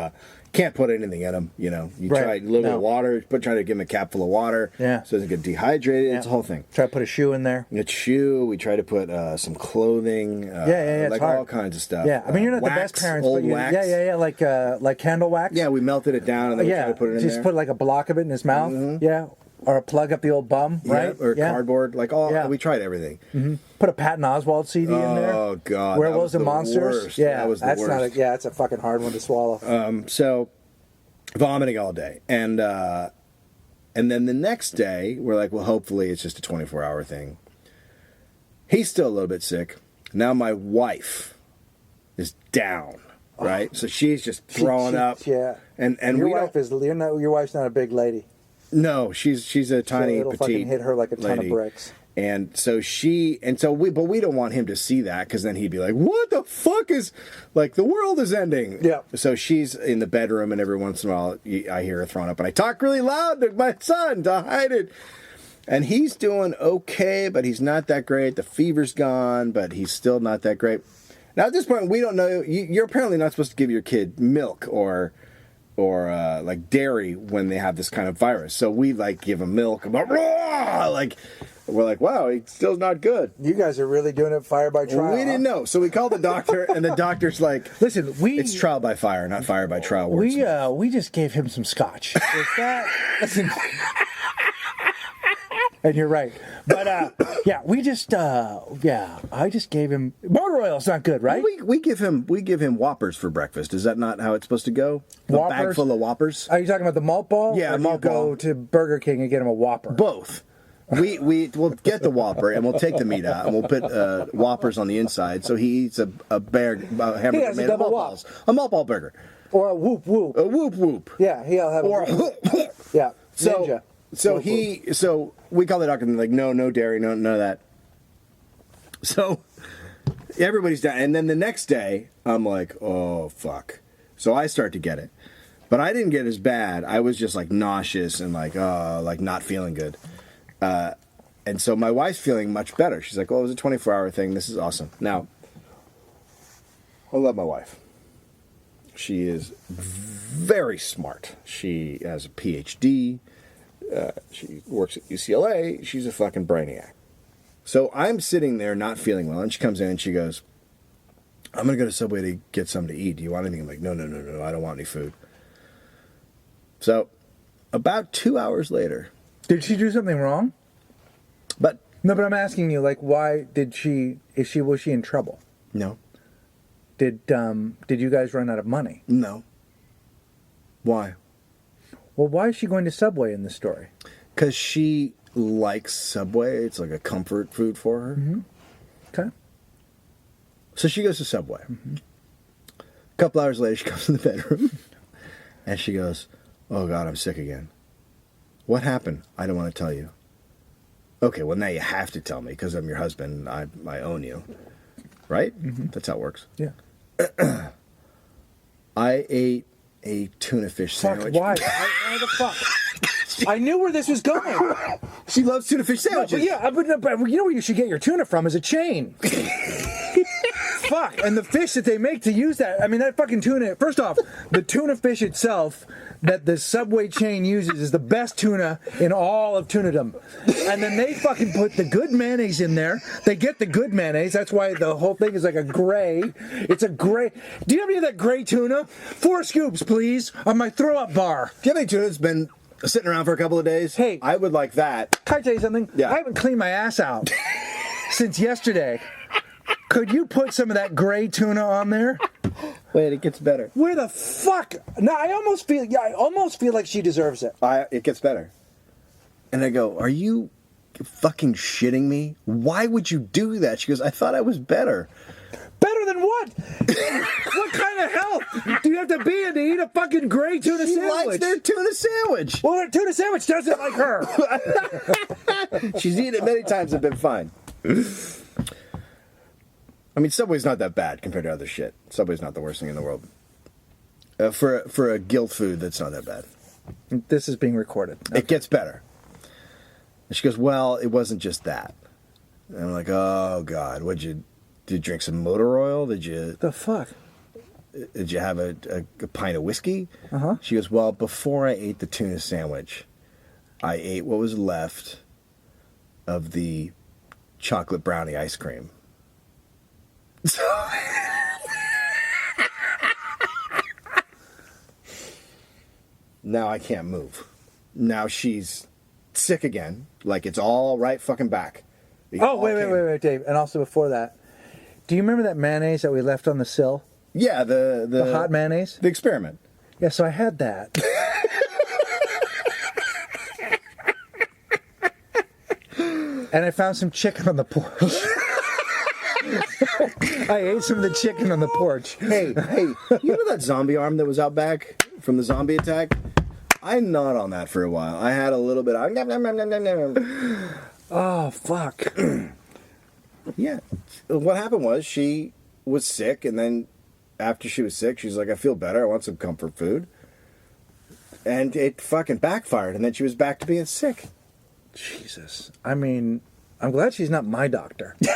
can't put anything in him, you know. You try a little bit of water, try to give him a cap full of water, so it doesn't get dehydrated. It's a whole thing. Try to put a shoe in there. A shoe. We try to put some clothing. Like all kinds of stuff. Yeah, I mean, you're not wax, the best parents, old but wax. like candle wax. Yeah, we melted it down and then we tried to put it in there. Just put like a block of it in his mouth. Yeah. Or plug up the old bum, right? Or cardboard, like we tried everything. Mm-hmm. Put a Patton Oswalt CD in there. Oh God, Werewolves and Monsters. Worst. Yeah, that was the worst. That's a fucking hard one to swallow. So vomiting all day, and then the next day we're like, well, hopefully it's just a 24-hour thing. He's still a little bit sick. Now my wife is down, right? So she's just throwing up. Yeah, and your wife's not a big lady. No, she's a tiny, it'll petite fucking hit her like a ton lady. of bricks. And so we don't want him to see that, because then he'd be like, what the fuck is, like, the world is ending. Yeah. So she's in the bedroom, and every once in a while I hear her throwing up, and I talk really loud to my son to hide it. And he's doing okay, but he's not that great. The fever's gone, but he's still not that great. Now at this point, we don't know. You're apparently not supposed to give your kid milk or like dairy when they have this kind of virus. So we like give them milk. Like we're like, wow, he's still not good. You guys are really doing it fire by trial. We didn't know, so we called the doctor, and the doctor's like, listen, it's trial by fire, not fire by trial. We just gave him some scotch. Is that? Listen. And you're right, but we just I just gave him motor oil's not good, right? We give him Whoppers for breakfast. Is that not how it's supposed to go? A bag full of Whoppers. Are you talking about the malt ball? Yeah, or malt ball. Go to Burger King and get him a Whopper. Both. We'll get the Whopper and we'll take the meat out and we'll put Whoppers on the inside, so he eats a hamburger made of malt balls, a malt ball burger, or a whoop whoop, a whoop whoop. Yeah, he'll have or yeah. Ninja. So we call the doctor and they're like, no dairy, none of that. So everybody's down, and then the next day I'm like, oh fuck. So I start to get it, but I didn't get as bad. I was just like nauseous and like not feeling good. And so my wife's feeling much better. She's like, well, it was a 24-hour thing. This is awesome. Now, I love my wife. She is very smart. She has a PhD. She works at UCLA. She's a fucking brainiac. So I'm sitting there not feeling well, and she comes in and she goes, I'm going to go to Subway to get something to eat. Do you want anything? I'm like, no, I don't want any food. So about 2 hours later. Did she do something wrong? But I'm asking you, like, why did she? Was she in trouble? No. Did you guys run out of money? No. Why? Well, why is she going to Subway in this story? Because she likes Subway. It's like a comfort food for her. Mm-hmm. Okay. So she goes to Subway. Mm-hmm. A couple hours later, she comes in the bedroom, and she goes, oh, God, I'm sick again. What happened? I don't want to tell you. Okay, well, now you have to tell me because I'm your husband. I own you. Right? Mm-hmm. That's how it works. Yeah. I ate a tuna fish sandwich. Why? Why the fuck? I knew where this was going. She loves tuna fish sandwiches. No, but you know where you should get your tuna from is a chain. Fuck. fuck? And the fish that they make to use that, I mean, that fucking tuna, first off, the tuna fish itself that the Subway chain uses is the best tuna in all of tunadom. And then they fucking put the good mayonnaise in there. They get the good mayonnaise. That's why the whole thing is like a gray. It's a gray. Do you have any of that gray tuna? 4 scoops, please, on my throw-up bar. Do you have any tuna that's been sitting around for a couple of days? Hey. I would like that. Can I tell you something? Yeah. I haven't cleaned my ass out since yesterday. Could you put some of that gray tuna on there? Wait, it gets better. Where the fuck? No, I almost feel like she deserves it. It gets better. And I go, are you fucking shitting me? Why would you do that? She goes, I thought I was better. Better than what? What kind of health do you have to be in to eat a fucking gray tuna She sandwich? likes their tuna sandwich. Well, their tuna sandwich doesn't like her. She's eaten it many times and been fine. I mean, Subway's not that bad compared to other shit. Subway's not the worst thing in the world. For a guilt food, that's not that bad. This is being recorded. It gets better. And she goes, well, it wasn't just that. And I'm like, oh, God, did you drink some motor oil? Did you fuck? Did you have a pint of whiskey? Uh-huh. She goes, well, before I ate the tuna sandwich, I ate what was left of the chocolate brownie ice cream. So now I can't move. Now she's sick again. Like it's all right fucking back. Oh, wait, Dave. And also before that, do you remember that mayonnaise that we left on the sill? Yeah, the hot mayonnaise? The experiment. Yeah, so I had that. And I found some chicken on the porch. I ate some of the chicken on the porch. Hey, you know that zombie arm that was out back from the zombie attack? I gnawed on that for a while. I had a little bit of... Nom, nom, nom, nom, nom, nom. Oh, fuck. Yeah. What happened was she was sick, and then after she was sick, she's like, I feel better. I want some comfort food. And it fucking backfired, and then she was back to being sick. Jesus. I mean, I'm glad she's not my doctor. Yeah,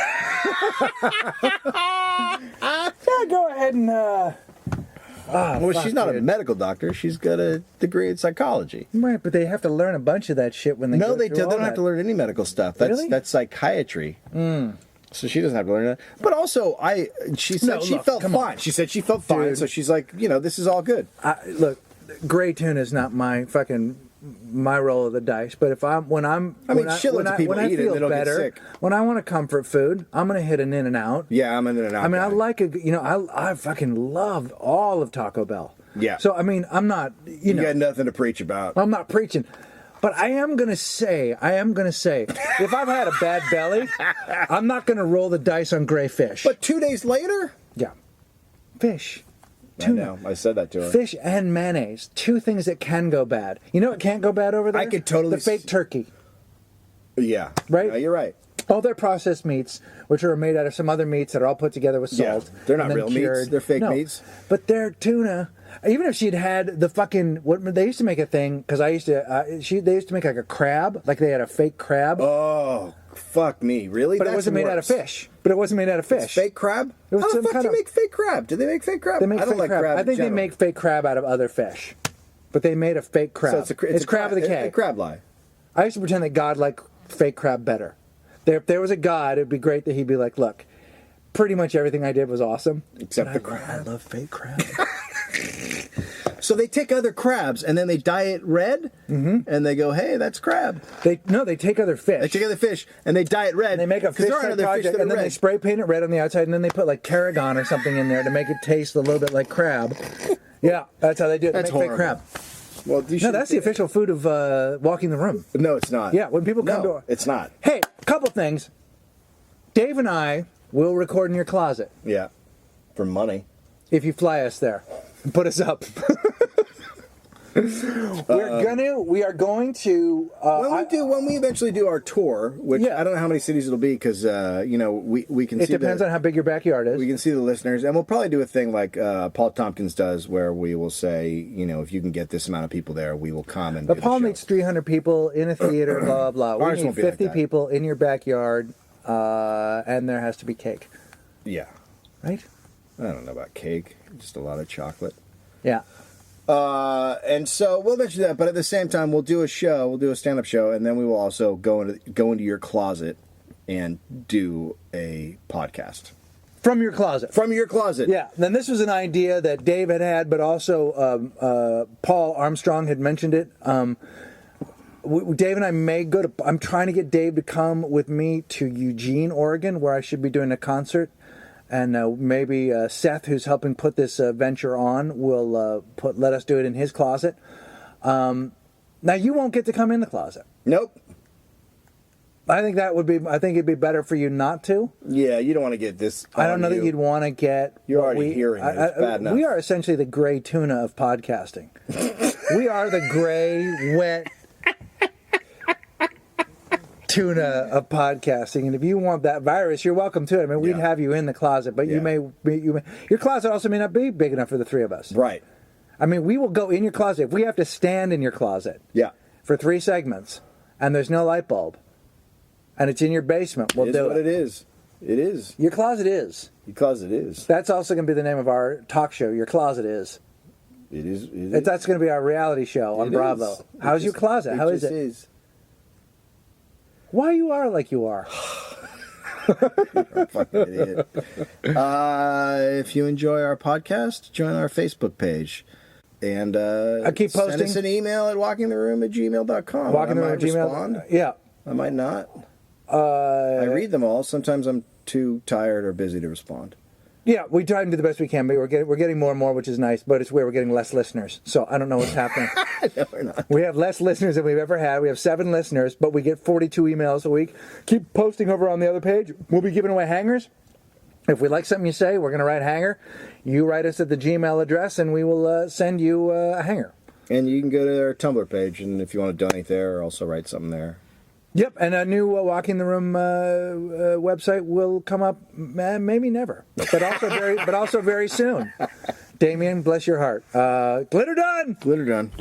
go ahead and... well, she's not a medical doctor. She's got a degree in psychology. Right, but they have to learn a bunch of that shit when they No, go they through don't. all They don't that. have to learn any medical stuff. Really? That's psychiatry. So she doesn't have to learn that. But also, she said No, she look, felt come fine. on. She said she felt fine. Dude. So she's like, this is all good. Look, gray tuna is not my roll of the dice. But if shitloads of people eat it and they don't get sick. When I want a comfort food, I'm gonna hit an In-N-Out. Yeah, I'm in and out. I mean, I fucking love all of Taco Bell. Yeah. So I mean, I'm not, You got nothing to preach about. I'm not preaching. But I am gonna say, if I've had a bad belly, I'm not gonna roll the dice on gray fish. But 2 days later? Yeah. Fish. I Tuna. know. I said that to her. Fish and mayonnaise. 2 things that can go bad. You know what can't go bad over there? I could totally The fake turkey. Yeah. Right? No, you're right. All their processed meats, which are made out of some other meats that are all put together with Yeah, salt. they're not and then real meats. cured. They're fake No, meats. But their tuna, even if she'd had the fucking, what they used to make a thing, because they used to make like a crab, like they had a fake crab. Oh, fuck me. Really? But it wasn't made out of fish. It's fake crab? It was How the some fuck kind do you of- make fake crab? Do they make fake crab? They make I don't fake like crab. crab I in think they general. make fake crab out of other fish. But they made a fake crab. So it's a crab with a K. A crab lie. I used to pretend that God liked fake crab better. If there was a God, it'd be great that he'd be like, look, pretty much everything I did was awesome. Except the But crab. I love fake crab. So they take other crabs and then they dye it red, and they go, "Hey, that's crab." They take other fish. They take other fish and they dye it red. And they make a 'cause fish there are type other project, fish that and are then they red. spray paint it red on the outside, and then they put like tarragon or something in there to make it taste a little bit like crab. Yeah, that's how they do it. They That's make fake horrible. crab. Well, you No, should- that's the official food of Walking the Room. No, it's not. Yeah, when people come no, to it's not. Hey, couple things. Dave and I will record in your closet Yeah, for money. if you fly us there and put us up. We are going to. When we eventually do our tour, which Yeah. I don't know how many cities it'll be because we can It see depends on how big your backyard is. we can see the listeners, and we'll probably do a thing like Paul Tompkins does, where we will say, if you can get this amount of people there, we will come and. But do the Paul show. needs 300 people in a theater, blah, blah, blah. Ours We need won't be like 50 that. people in your backyard, and there has to be cake, Yeah. right? I don't know about cake, just a lot of chocolate. Yeah. And so we'll mention that, but at the same time, we'll do a stand-up show, and then we will also go into your closet and do a podcast. From your closet. From your closet. Yeah. Then this was an idea that Dave had, but also Paul Armstrong had mentioned it. Dave and I may go to... I'm trying to get Dave to come with me to Eugene, Oregon, where I should be doing a concert. And maybe Seth, who's helping put this venture on, will let us do it in his closet. Now, you won't get to come in the closet. Nope. I think it'd be better for you not to. Yeah, you don't want to get this. I don't know that you'd want to get. You're already hearing it. It's bad enough. We are essentially the gray tuna of podcasting. We are the gray, wet tuna of podcasting, and if you want that virus, you're welcome to it. I mean, we'd have you in the closet, but you may your closet also may not be big enough for the three of us. Right. I mean, we will go in your closet if we have to stand in your closet. Yeah. For 3 segments, and there's no light bulb, and it's in your basement. We'll do it. It is. It is. Your closet is. Your closet is. That's also going to be the name of our talk show. Your closet is. It is. That's going to be our reality show on Bravo. How's your closet? How is it? Is. Why you are like you are? You're a fucking idiot. If you enjoy our podcast, join our Facebook page. And I keep posting. Send us an email at walkingtheroom@gmail.com. Walkingtheroom@gmail. Yeah. I might not. I read them all. Sometimes I'm too tired or busy to respond. Yeah, we try and do the best we can, but we're getting more and more, which is nice. But it's weird, we're getting less listeners. So I don't know what's happening. No, we're not. We have less listeners than we've ever had. We have 7 listeners, but we get 42 emails a week. Keep posting over on the other page. We'll be giving away hangers. If we like something you say, we're going to write hanger. You write us at the Gmail address, and we will send you a hanger. And you can go to our Tumblr page, and if you want to donate there, also write something there. Yep, and a new Walking the Room website will come up, maybe never, but also very soon. Damien, bless your heart. Glitter done. Glitter done.